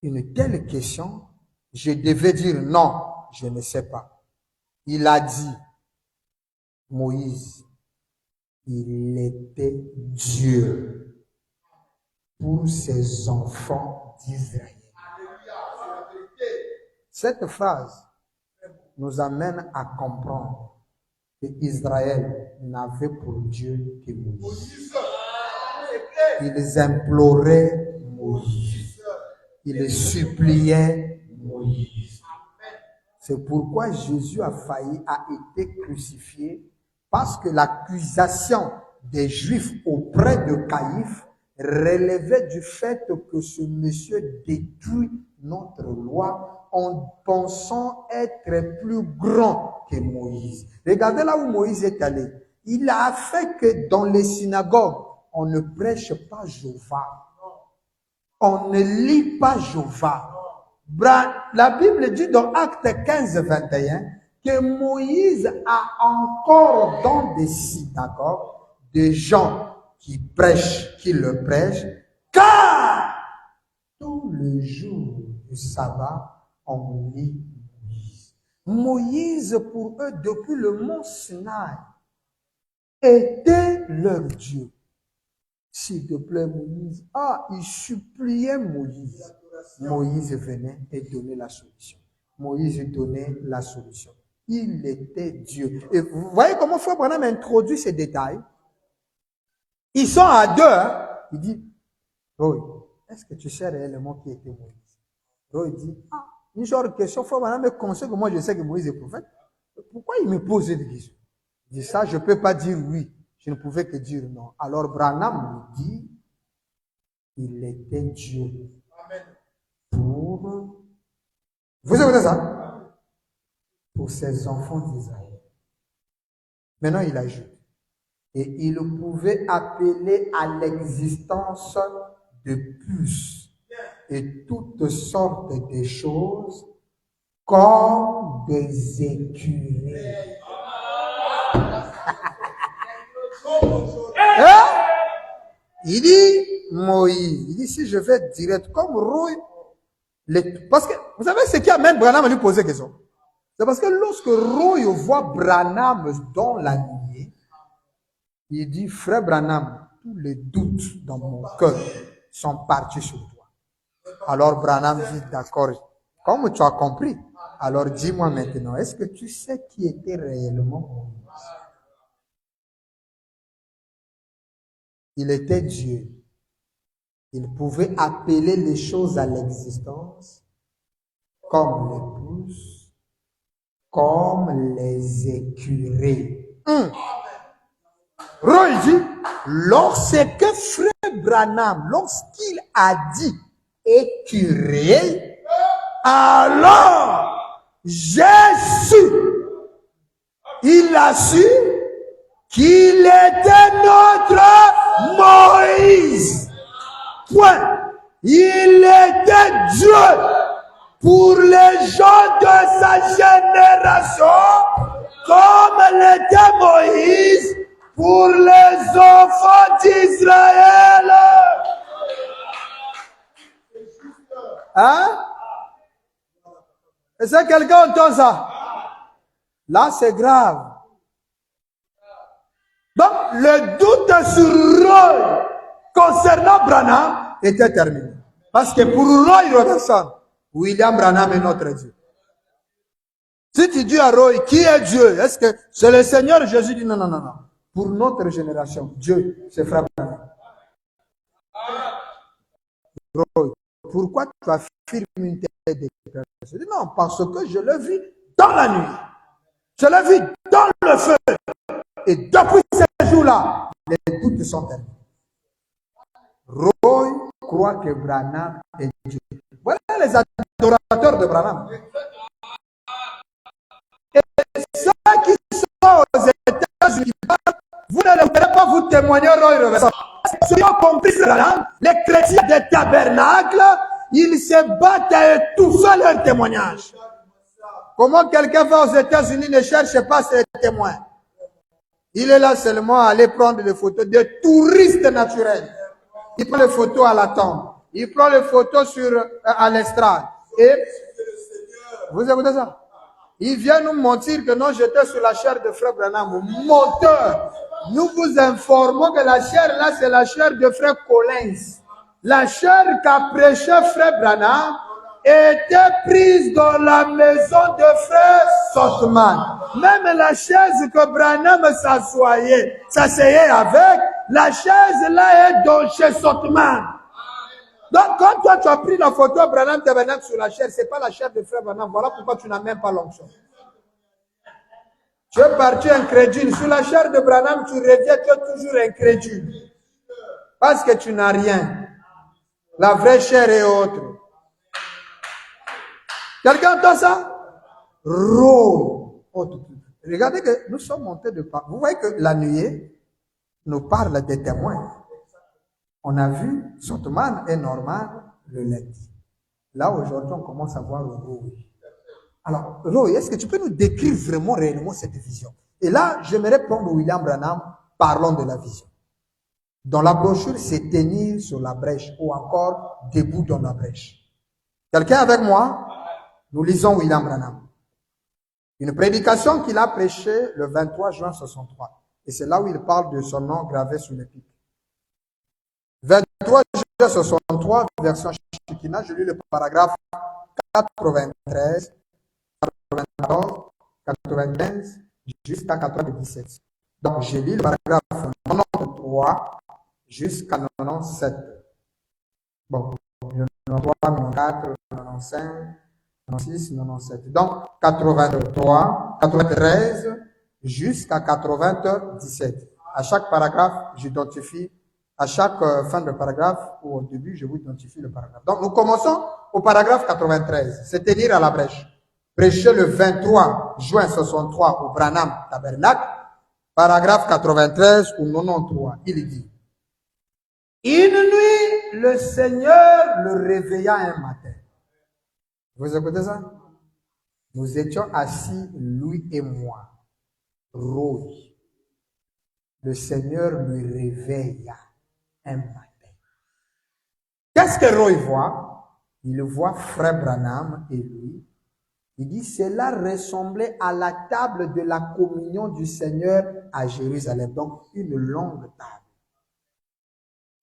une telle question, je devais dire non, je ne sais pas. Il a dit, Moïse, il était Dieu pour ses enfants d'Israël. Cette phrase nous amène à comprendre que Israël n'avait pour Dieu que Moïse. Ils imploraient Moïse. Ils suppliaient Moïse. C'est pourquoi Jésus a été crucifié, parce que l'accusation des Juifs auprès de Caïphe relevait du fait que ce monsieur détruit notre loi en pensant être plus grand que Moïse. Regardez là où Moïse est allé. Il a fait que dans les synagogues, on ne prêche pas Jéhovah. On ne lit pas Jéhovah. La Bible dit dans Actes 15, 21 que Moïse a encore dans des synagogues des gens qui prêchent, qui le prêchent, car tous les jours du sabbat, on lit Moïse. Moïse, pour eux, depuis le mont Sinaï, était leur Dieu. S'il te plaît, Moïse. Il suppliait Moïse. Moïse venait et donnait la solution. Moïse donnait la solution. Il était Dieu. Et vous voyez comment Frère Branham introduit ces détails? Ils sont à deux. Hein? Il dit, Roy, est-ce que tu sais réellement qui était Moïse? Roy dit, une genre de question, Frère Branham me conseille que moi je sais que Moïse est prophète. Pourquoi il me pose des questions? Il dit, ça, je ne peux pas dire oui. Je ne pouvais que dire non. Alors Branham me dit, il était Dieu. Amen. Vous écoutez ça? Pour ses enfants d'Israël. Maintenant, il ajoute. Et il pouvait appeler à l'existence de puces et toutes sortes de choses comme des écureuils. Il dit, Moïse, il dit, si je vais direct comme Roy, parce que, vous savez ce qui amène Branham à lui poser question? C'est parce que lorsque Roy voit Branham dans la nuit, il dit, frère Branham, tous les doutes dans mon cœur sont partis sur toi. Alors Branham dit, d'accord, comme tu as compris, alors dis-moi maintenant, est-ce que tu sais qui était réellement Moïse? Il était Dieu. Il pouvait appeler les choses à l'existence comme les pousses, comme les écureuils. Roy dit, lorsque Frère Branham, lorsqu'il a dit écureuil, alors j'ai su, il a su qu'il était notre Moïse. Point. Il était Dieu pour les gens de sa génération, comme l'était Moïse pour les enfants d'Israël. Hein? Est-ce que quelqu'un entend ça? Là, c'est grave. Donc, le doute sur Roy concernant Branham était terminé. Parce que pour Roy Robertson, William Branham est notre Dieu. Si tu dis à Roy, qui est Dieu? Est-ce que c'est le Seigneur? Jésus dit non, non, non, non. Pour notre génération, Dieu, c'est Frère Branham. Roy, pourquoi tu affirmes une telle déclaration? Je dis non, parce que je le vis dans la nuit. Je le vis dans le feu. Et depuis ces jours-là, les doutes sont terminés. Roy croit que Branham est Dieu. Voilà les adorateurs de Branham. Et ceux qui sont aux États-Unis, vous ne le verrez pas vous témoigner Roy Robertson. Ceux qui ont compris Branham, les chrétiens des tabernacles, ils se battent à étouffer leur témoignage. Comment quelqu'un va aux États-Unis ne cherche pas ses témoins? Il est là seulement à aller prendre des photos de touristes naturels. Il prend les photos à la tombe. Il prend les photos à l'estrade. Et vous écoutez ça? Il vient nous mentir que non, j'étais sur la chair de Frère Branham. Menteur. Nous vous informons que la chair là, c'est la chair de Frère Collins. La chair qu'a prêché Frère Branham, était prise dans la maison de frère Sotman. Même la chaise que Branham s'asseyait avec, la chaise là est dans chez Sotman. Donc, quand toi tu as pris la photo Branham Tabernacle sur la chair, c'est pas la chair de frère Branham. Voilà pourquoi tu n'as même pas l'onction. Tu es parti incrédule. Sur la chair de Branham, tu reviens, tu es toujours incrédule. Parce que tu n'as rien. La vraie chair est autre. Quelqu'un entend ça? Roy. Regardez que nous sommes montés de part. Vous voyez que la nuée nous parle des témoins. On a vu Sotman et Norman le lundi. Là, aujourd'hui, on commence à voir le Roy. Alors, Roy, est-ce que tu peux nous décrire vraiment, réellement cette vision? Et là, j'aimerais prendre William Branham, parlons de la vision. Dans la brochure, c'est tenir sur la brèche ou encore debout dans la brèche. Quelqu'un avec moi? Nous lisons William Branham. Une prédication qu'il a prêchée le 23 juin 63. Et c'est là où il parle de son nom gravé sur l'épître. 23 juin 63, version Shikina, je lis le paragraphe 93, 94, 95, jusqu'à 97. Donc, je lis le paragraphe 93 jusqu'à 97. Bon, 93, 94, 95, 96, 97. Donc, 83, 93 jusqu'à 97. À chaque paragraphe, j'identifie, à chaque fin de paragraphe ou au début, je vous identifie le paragraphe. Donc, nous commençons au paragraphe 93. C'est tenir à la brèche. Prêché le 23 juin 63 au Branham Tabernacle. Paragraphe 93 ou 93. Il dit: une nuit, le Seigneur le réveilla un matin. Vous écoutez ça? Nous étions assis, lui et moi. Roy. Le Seigneur lui réveilla un matin. Qu'est-ce que Roy voit? Il voit frère Branham et lui. Il dit, cela ressemblait à la table de la communion du Seigneur à Jérusalem. Donc, une longue table.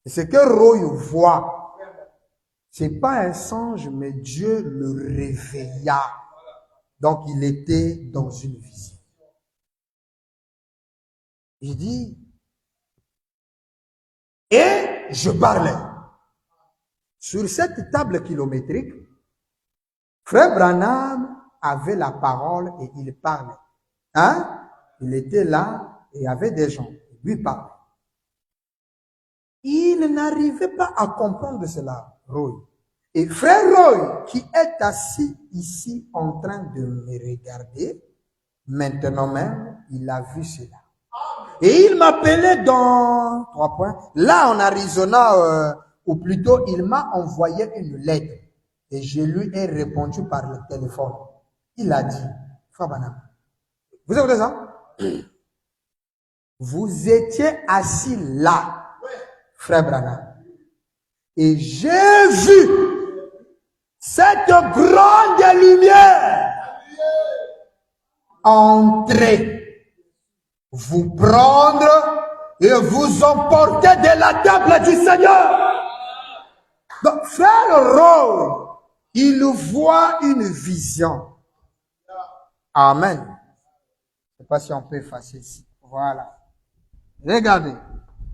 Et ce que Roy voit, c'est pas un songe, mais Dieu le réveilla. Donc, il était dans une vision. Il dit, et je parlais. Sur cette table kilométrique, frère Branham avait la parole et il parlait. Hein? Il était là et il y avait des gens. Lui parlait. Il n'arrivait pas à comprendre cela, Roy. Et frère Roy, qui est assis ici en train de me regarder, maintenant même, il a vu cela. Et il m'appelait dans 3 points. Là, en Arizona, ou plutôt, il m'a envoyé une lettre. Et je lui ai répondu par le téléphone. Il a dit, Frère Branham, vous écoutez ça? Vous étiez assis là, frère Branham. Et j'ai vu cette grande lumière entrer, vous prendre et vous emporter de la table du Seigneur. Donc, frère Roy, il voit une vision. Amen. Je ne sais pas si on peut effacer ici. Voilà. Regardez.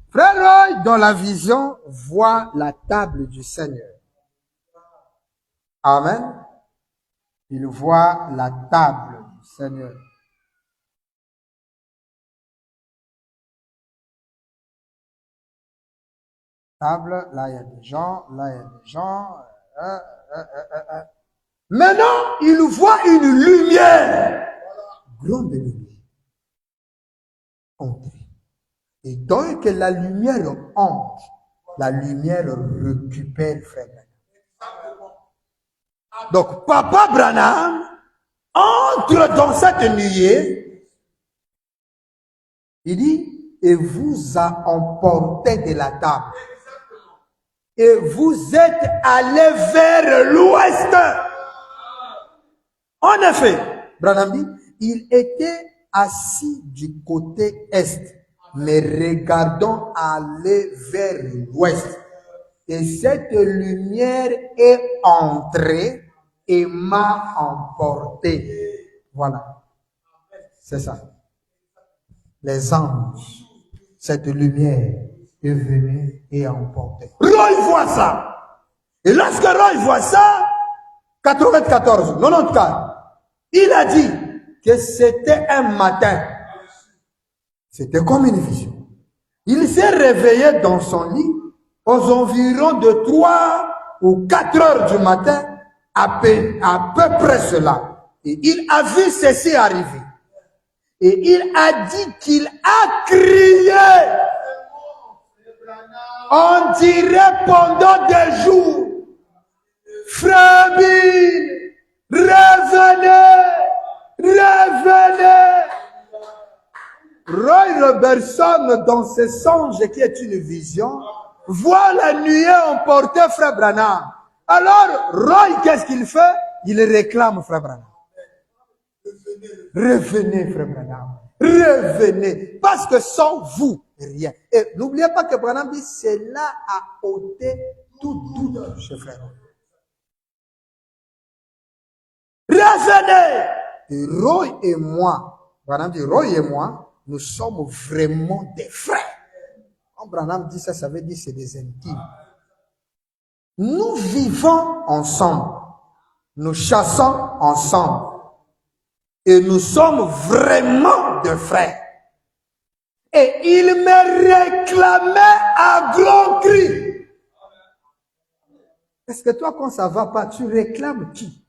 Frère Roy, dans la vision, voit la table du Seigneur. Amen. Il voit la table du Seigneur. Table, là il y a des gens, là il y a des gens. Maintenant, il voit une lumière. Grande lumière. Entrer. Et donc que la lumière entre, la lumière récupère frère Branham. Donc Papa Branham entre dans cette nuée. Il dit, et vous a emporté de la table. Et vous êtes allé vers l'ouest. En effet, Branham dit, il était assis du côté est, mais regardons aller vers l'ouest. Et cette lumière est entrée et m'a emporté. Voilà. C'est ça. Les anges, cette lumière est venue et a emporté. Roy voit ça. Et lorsque Roy voit ça, 94, il a dit que c'était un matin. C'était comme une vision. Il s'est réveillé dans son lit aux environs de 3 ou 4 heures du matin, à peu près cela. Et il a vu ceci arriver. Et il a dit qu'il a crié. On dirait pendant des jours. Frère Bill, revenez, revenez. Roy Robertson, dans ses songes, qui est une vision, voit la nuée emporter Frère Branham. Alors, Roy, qu'est-ce qu'il fait? Il réclame Frère Branham. Revenez, Frère Branham. Revenez. Parce que sans vous, rien. Et n'oubliez pas que Branham dit, cela a ôté tout doute chez Frère Roy. Revenez. Et Roy et moi, Branham dit, Roy et moi, nous sommes vraiment des frères. Quand Branham dit ça, ça veut dire c'est des intimes. Nous vivons ensemble. Nous chassons ensemble. Et nous sommes vraiment des frères. Et il me réclamait à grands cris. Est-ce que toi, quand ça va pas, tu réclames qui?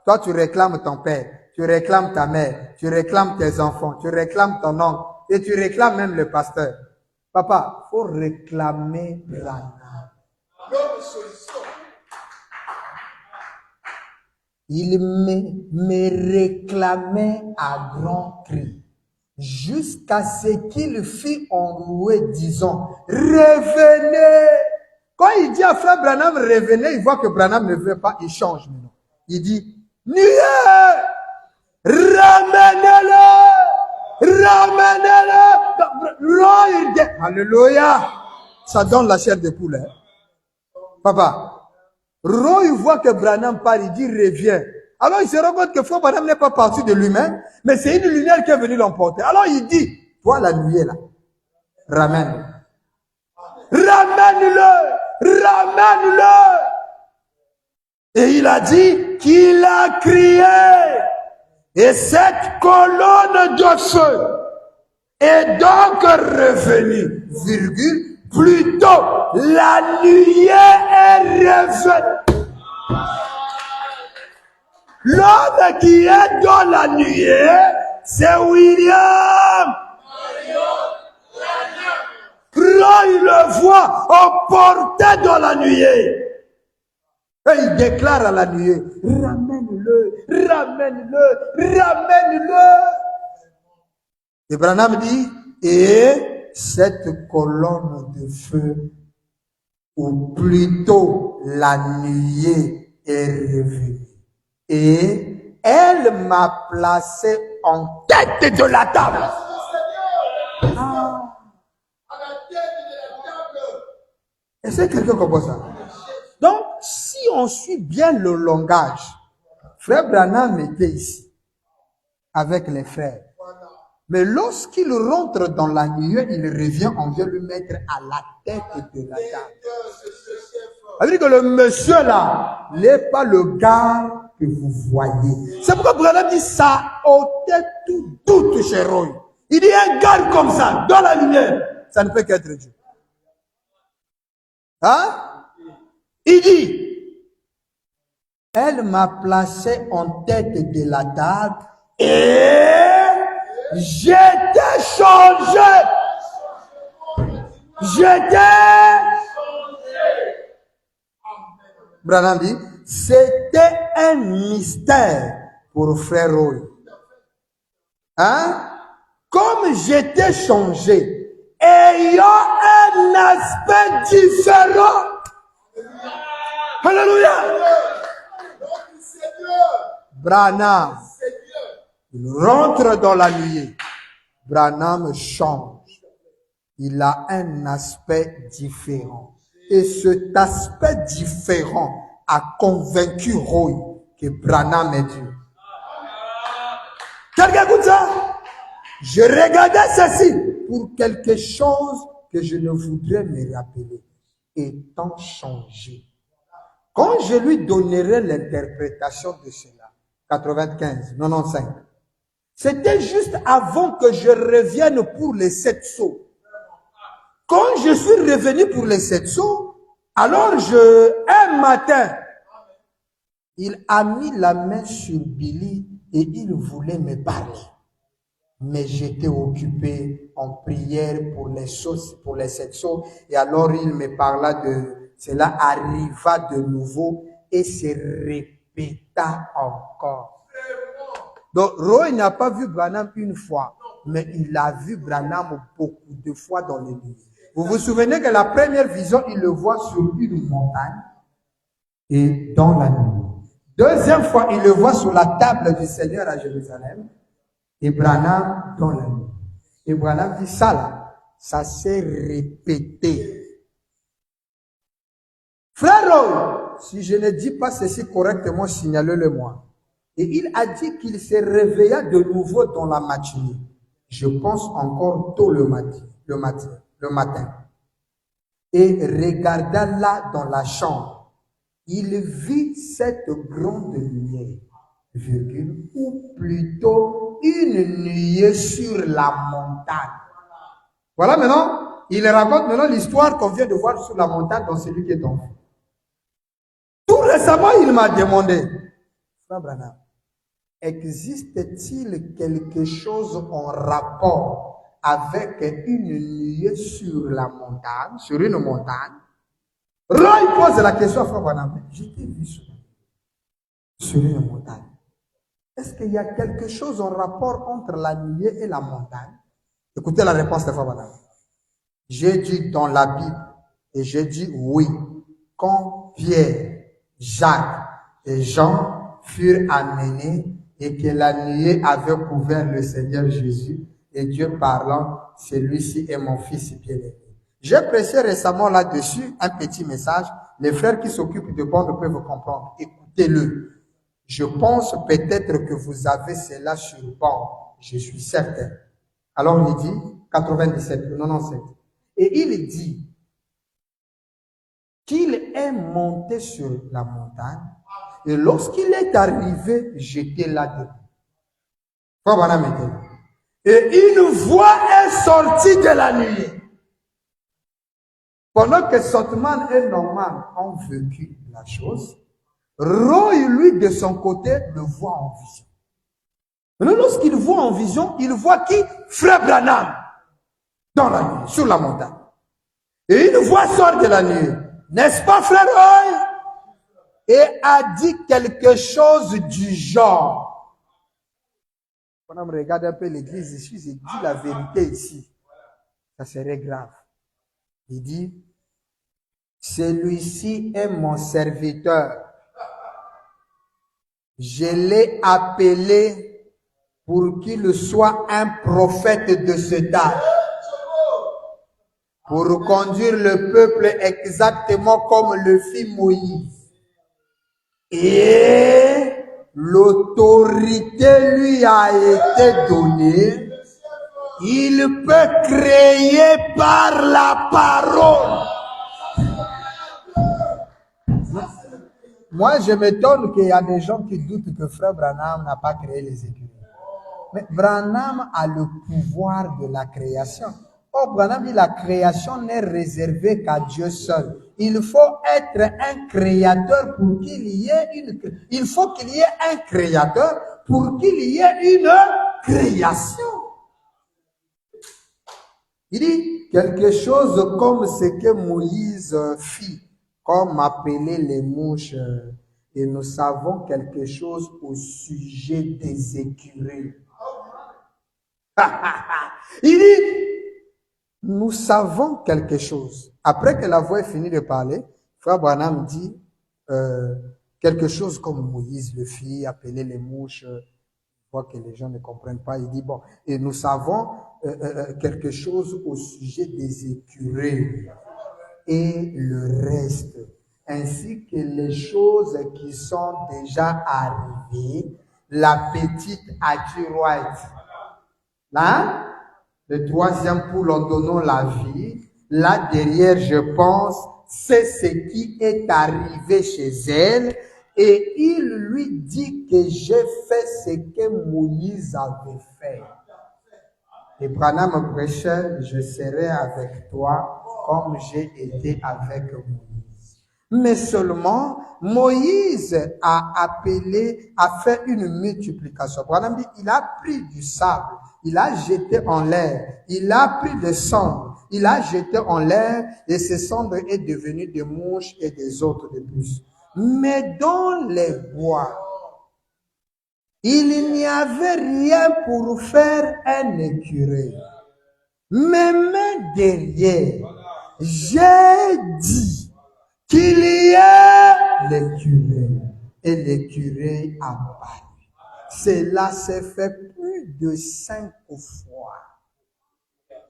Toi, tu réclames ton père. Tu réclames ta mère, tu réclames tes enfants, tu réclames ton oncle et tu réclames même le pasteur. Papa, il faut réclamer Branham. Il me réclamait à grands cris jusqu'à ce qu'il fît enrouer, disons, revenez. Quand il dit à Frère Branham, revenez, il voit que Branham ne veut pas, il change maintenant. Il dit, nuée! Ramenez-le! Ramenez-le! Alléluia! Ça donne la chair de poulet. Papa, Roy voit que Branham part, il dit reviens. Alors il se rend compte que Frère Branham n'est pas parti de lui-même, mais c'est une lumière qui est venue l'emporter. Alors il dit, toi la nuée là, ramène-le. Ramène-le! Ramène-le! Et il a dit qu'il a crié. Et cette colonne de feu est donc revenue, virgule, plutôt la nuée est revenue. L'homme qui est dans la nuée, c'est William. Roy le voit emporté dans la nuée. Et il déclare à la nuée, ramène-le, ramène-le, ramène-le. Et Branham dit, et cette colonne de feu, ou plutôt la nuée est revenue. Et elle m'a placé en tête de la table. Ah. Est-ce que quelqu'un comprend ça? Donc, si on suit bien le langage, Frère Branham était ici, avec les frères. Mais lorsqu'il rentre dans la nuée, il revient, on vient le mettre à la tête de la table. Ça veut dire que le monsieur là, n'est pas le gars que vous voyez. C'est pourquoi Branham dit ça ôtait tout doute chez Roy. Il dit un gars comme ça, dans la lumière, ça ne peut qu'être Dieu. Hein? Il dit, elle m'a placé en tête de la table et j'étais changé. J'étais. Branham dit, c'était un mystère pour Frère Roy. Hein? Comme j'étais changé, ayant un aspect différent. Alléluia. Branham, il rentre dans la nuée. Branham change. Il a un aspect différent. Et cet aspect différent a convaincu Roy que Branham est Dieu. Quelqu'un écoute ça? Je regardais ceci pour quelque chose que je ne voudrais me rappeler, étant changé. Quand je lui donnerai l'interprétation de cela, 95, 95, c'était juste avant que je revienne pour les 7 sauts. Quand je suis revenu pour les 7 sauts, alors un matin, il a mis la main sur Billy et il voulait me parler. Mais j'étais occupé en prière pour les 7 sauts. Et alors il me parla de cela arriva de nouveau et se répéta encore. Donc Roy n'a pas vu Branham une fois, mais il a vu Branham beaucoup de fois dans les nuits. Vous vous souvenez que la première vision, il le voit sur une montagne et dans la nuit. Deuxième fois, il le voit sur la table du Seigneur à Jérusalem et Branham dans la nuit. Et Branham dit ça là, ça s'est répété. Frère Roy, si je ne dis pas ceci correctement, signalez-le-moi. Et il a dit qu'il se réveilla de nouveau dans la matinée. Je pense encore tôt le matin. Et regarda là dans la chambre. Il vit cette grande lumière, ou plutôt une nuée sur la montagne. Voilà maintenant, il raconte maintenant l'histoire qu'on vient de voir sur la montagne dans celui qui est tombé. Tout récemment, il m'a demandé, Frère Branham, existe-t-il quelque chose en rapport avec une nuée sur la montagne, sur une montagne? Roy pose la question à Frère Branham. Je t'ai vu sur une montagne. Est-ce qu'il y a quelque chose en rapport entre la nuée et la montagne? Écoutez la réponse de Frère Branham. J'ai dit dans la Bible, et j'ai dit oui, quand Pierre, Jacques et Jean furent amenés et que la nuée avait couvert le Seigneur Jésus, et Dieu parlant, celui-ci est mon fils bien-aimé. J'ai prêché récemment là-dessus un petit message. Les frères qui s'occupent de bande peuvent comprendre. Écoutez-le. Je pense peut-être que vous avez cela sur bande. Je suis certain. Alors il dit, 97, 97. Et il dit qu'il est monté sur la montagne. Et lorsqu'il est arrivé, j'étais là-dedans. Et une voix est sortie de la nuit. Pendant que Sotman et Norman ont vécu la chose, Roy, lui, de son côté, le voit en vision. Maintenant, lorsqu'il voit en vision, il voit qui? Frère Branham, dans la nuit, sur la montagne. Et une voix sort de la nuit. N'est-ce pas, frère Roy? Et a dit quelque chose du genre. Quand on me regarde un peu l'église ici, je dis la vérité ici. Ça serait grave. Il dit, celui-ci est mon serviteur. Je l'ai appelé pour qu'il soit un prophète de cet âge. Pour conduire le peuple exactement comme le fit Moïse. Et l'autorité lui a été donnée. Il peut créer par la parole. Moi, je m'étonne qu'il y a des gens qui doutent que Frère Branham n'a pas créé les écuries. Mais Branham a le pouvoir de la création. Oh, Branham dit la création n'est réservée qu'à Dieu seul. Il faut être un créateur pour qu'il y ait il faut qu'il y ait un créateur pour qu'il y ait une création. Il dit quelque chose comme ce que Moïse fit, comme appeler les mouches, et nous savons quelque chose au sujet des écureuils. Il dit, nous savons quelque chose. Après que la voix ait fini de parler, Frère Branham dit quelque chose comme Moïse le fit, appeler les mouches. Je vois que les gens ne comprennent pas. Il dit, bon, et nous savons quelque chose au sujet des écureuils. et le reste, ainsi que les choses qui sont déjà arrivées, la petite Aki White. Là, le troisième pour leur donnant la vie. Là derrière, je pense, c'est ce qui est arrivé chez elle. Et il lui dit que j'ai fait ce que Moïse avait fait. Et Branham prêchait, je serai avec toi comme j'ai été avec Moïse. Mais seulement, Moïse a appelé, a fait une multiplication. Branham dit, il a pris du sable, il a jeté en l'air, il a pris des cendres, il a jeté en l'air, et ces cendres est devenu des mouches et des autres de plus. Mais dans les bois, il n'y avait rien pour faire un écureuil. Mais derrière, j'ai dit qu'il y a l'écureuil. Et l'écureuil a paru. Cela s'est fait plus de 5 fois.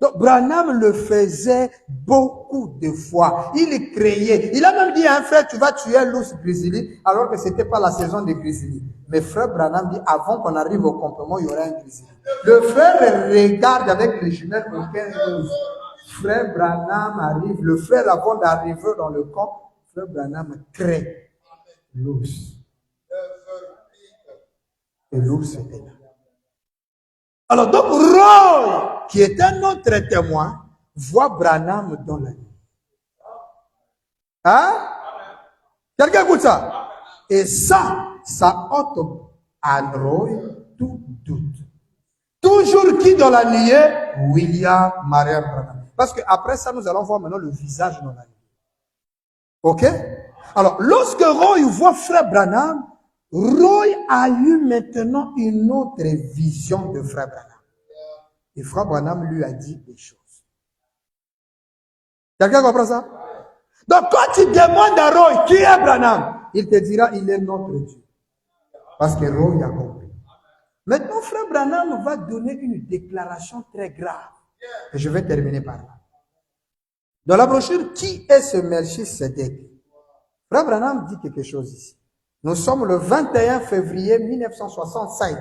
Donc, Branham le faisait beaucoup de fois. Il créait. Il a même dit à un frère, tu vas tuer l'ours grizzly, alors que c'était pas la saison des grizzly. Mais frère Branham dit, avant qu'on arrive au campement, il y aura un grizzly. Le frère regarde avec les jumelles aucun ours. Frère Branham arrive. Le frère, avant d'arriver dans le camp, frère Branham crée l'ours. Et l'ours était là. Alors donc, Roy, qui est un autre témoin, voit Branham dans la nuit. Hein? Quelqu'un écoute ça? Et ça ôte à Roy tout doute. Toujours qui dans la nuit? William Marion Branham. Parce qu'après ça, nous allons voir maintenant le visage dans la nuit. Ok? Alors, lorsque Roy voit frère Branham, Roy a eu maintenant une autre vision de frère Branham. Et frère Branham lui a dit des choses. Quelqu'un comprend ça? Donc quand tu demandes à Roy qui est Branham, il te dira il est notre Dieu. Parce que Roy a compris. Maintenant, frère Branham va donner une déclaration très grave. Et je vais terminer par là. Dans la brochure, qui est ce Melchisedec? Frère Branham dit quelque chose ici. Nous sommes le 21 février 1965.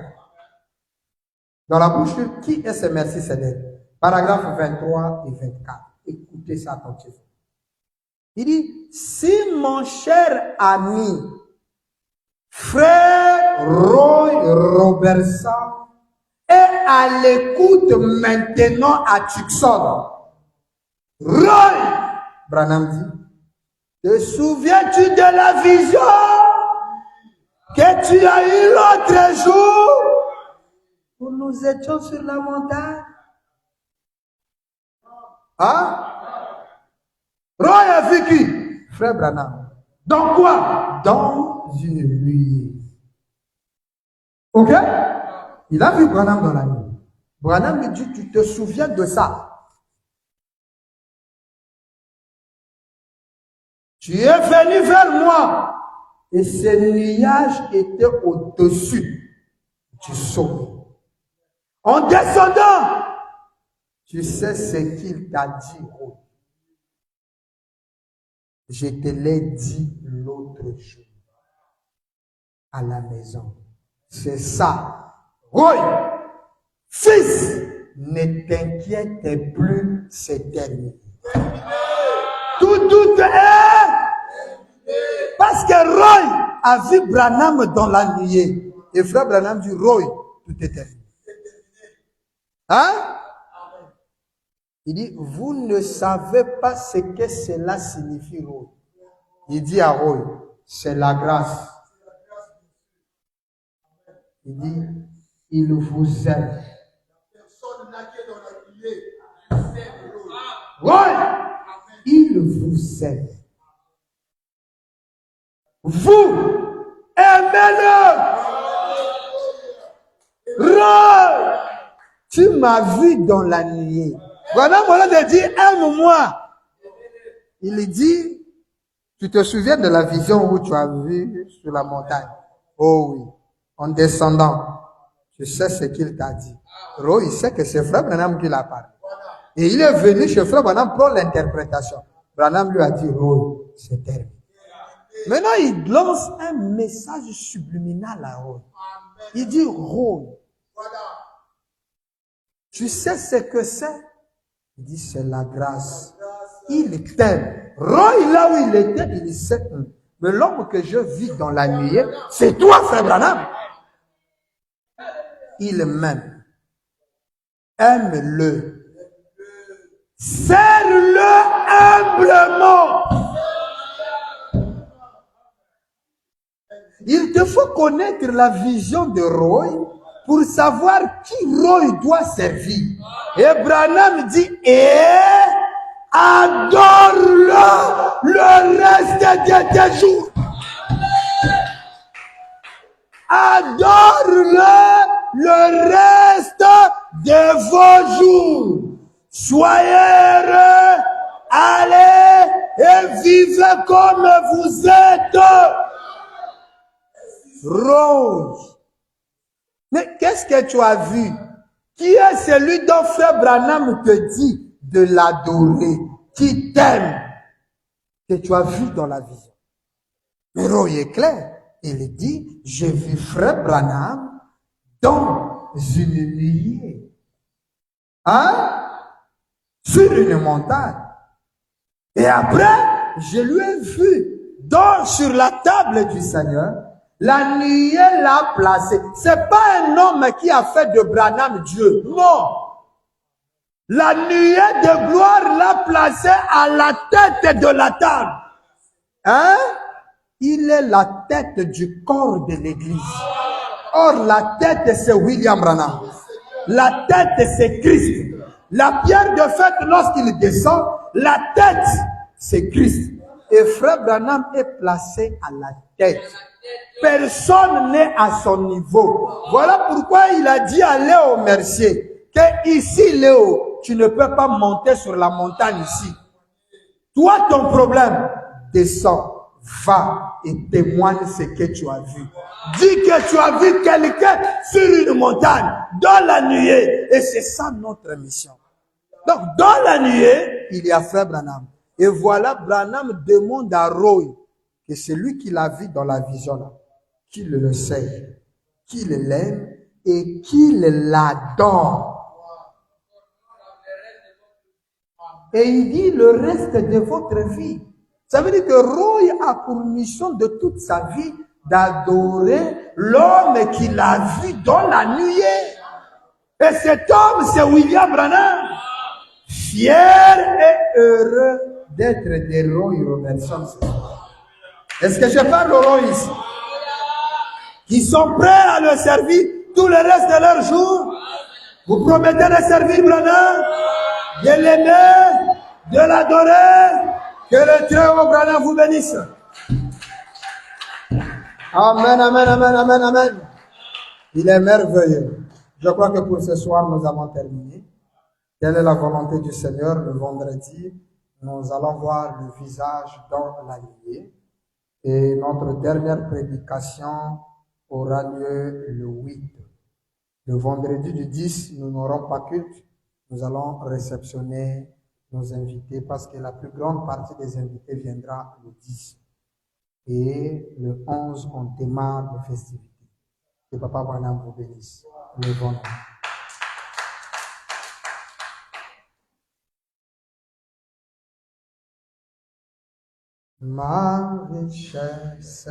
Dans la brochure, qui est ce Melchisedec? Paragraphe 23 et 24. Écoutez ça attentivement. Il dit, si mon cher ami, frère Roy Robertson, est à l'écoute maintenant à Tucson, Roy, Branham dit, te souviens-tu de la vision que tu as eue l'autre jour où nous étions sur la montagne? Hein? Roy a vu qui? Frère Branham. Dans quoi? Dans une nuit. Ok? Il a vu Branham dans la nuit. Branham lui dit, tu te souviens de ça? Tu es venu vers moi et ces nuages étaient au-dessus du sommet. En descendant, tu sais ce qu'il t'a dit, Roy. Je te l'ai dit l'autre jour à la maison. C'est ça. Roy, fils, ne t'inquiète plus, c'est terminé. Tout est. Parce que Roy a vu Branham dans la nuit. Et frère Branham dit, Roy, tout est terminé. Hein? Il dit, vous ne savez pas ce que cela signifie, Roy. Il dit à Roy, c'est la grâce. Il dit, il vous aime. Roy, il vous aime. Vous, aimez-le. Roy, tu m'as vu dans la nuit. Voilà, voilà de dire, aime-moi. Il dit, tu te souviens de la vision où tu as vu sur la montagne? Oh oui, en descendant, tu sais ce qu'il t'a dit. Roy, il sait que c'est frère Branham qui l'a parlé. Et il est venu chez frère Branham pour l'interprétation. Branham lui a dit, Roy, c'est terminé. Maintenant, il lance un message subliminal à Roy. Il dit, Roy, tu sais ce que c'est? Il dit, c'est la grâce. Il t'aime. Roy, là où il était, il sait. Mais l'homme que je vis dans la nuit, c'est toi, frère Branham. Il m'aime. Aime-le. Serre-le humblement. Il te faut connaître la vision de Roy pour savoir qui Roy doit servir. Et Branham dit, adore-le le reste de tes jours. Adore-le reste de vos jours. Soyez heureux, allez et vivez comme vous êtes. Rose. Mais qu'est-ce que tu as vu? Qui est celui dont frère Branham te dit de l'adorer, qui t'aime, que tu as vu dans la vision? Mais Roy est clair. Il dit, j'ai vu frère Branham dans une nuée. Sur une montagne. Et après, je lui ai vu sur la table du Seigneur. La nuée l'a placé. C'est pas un homme qui a fait de Branham Dieu. Non. La nuée de gloire l'a placé à la tête de la table. Il est la tête du corps de l'église. Or, la tête, c'est William Branham. La tête, c'est Christ. La pierre de fête, lorsqu'il descend, la tête, c'est Christ. Et frère Branham est placé à la tête. Personne n'est à son niveau. Voilà pourquoi il a dit à Léo Mercier que ici, Léo, tu ne peux pas monter sur la montagne ici. Toi, ton problème, descends. Va et témoigne ce que tu as vu. Dis que tu as vu quelqu'un sur une montagne, dans la nuée. Et c'est ça notre mission. Donc, dans la nuée, il y a frère Branham. Et voilà, Branham demande à Roy que celui qui l'a vu dans la vision là, qu'il le sait, qu'il l'aime et qu'il l'adore. Et il dit le reste de votre vie. Ça veut dire que Roy a pour mission de toute sa vie d'adorer l'homme qu'il a vu dans la nuée. Et cet homme, c'est William Branham. Fier et heureux d'être des Roy Robertson. Est-ce que je parle aux Roy ici? Qui sont prêts à le servir tout le reste de leur jour? Vous promettez de servir Branham, de l'aimer, de l'adorer? Que le Très-Haut Branham vous bénisse. Amen, amen, amen, amen, amen. Il est merveilleux. Je crois que pour ce soir, nous avons terminé. Quelle est la volonté du Seigneur? Le vendredi, nous allons voir le visage dans la nuée. Et notre dernière prédication aura lieu le 8. Le vendredi du 10, nous n'aurons pas culte. Nous allons réceptionner nos invités parce que la plus grande partie des invités viendra le 10. Et le 11, on démarre les festivités. Que Papa Branham vous bénisse. Le vendredi. Ma richesse.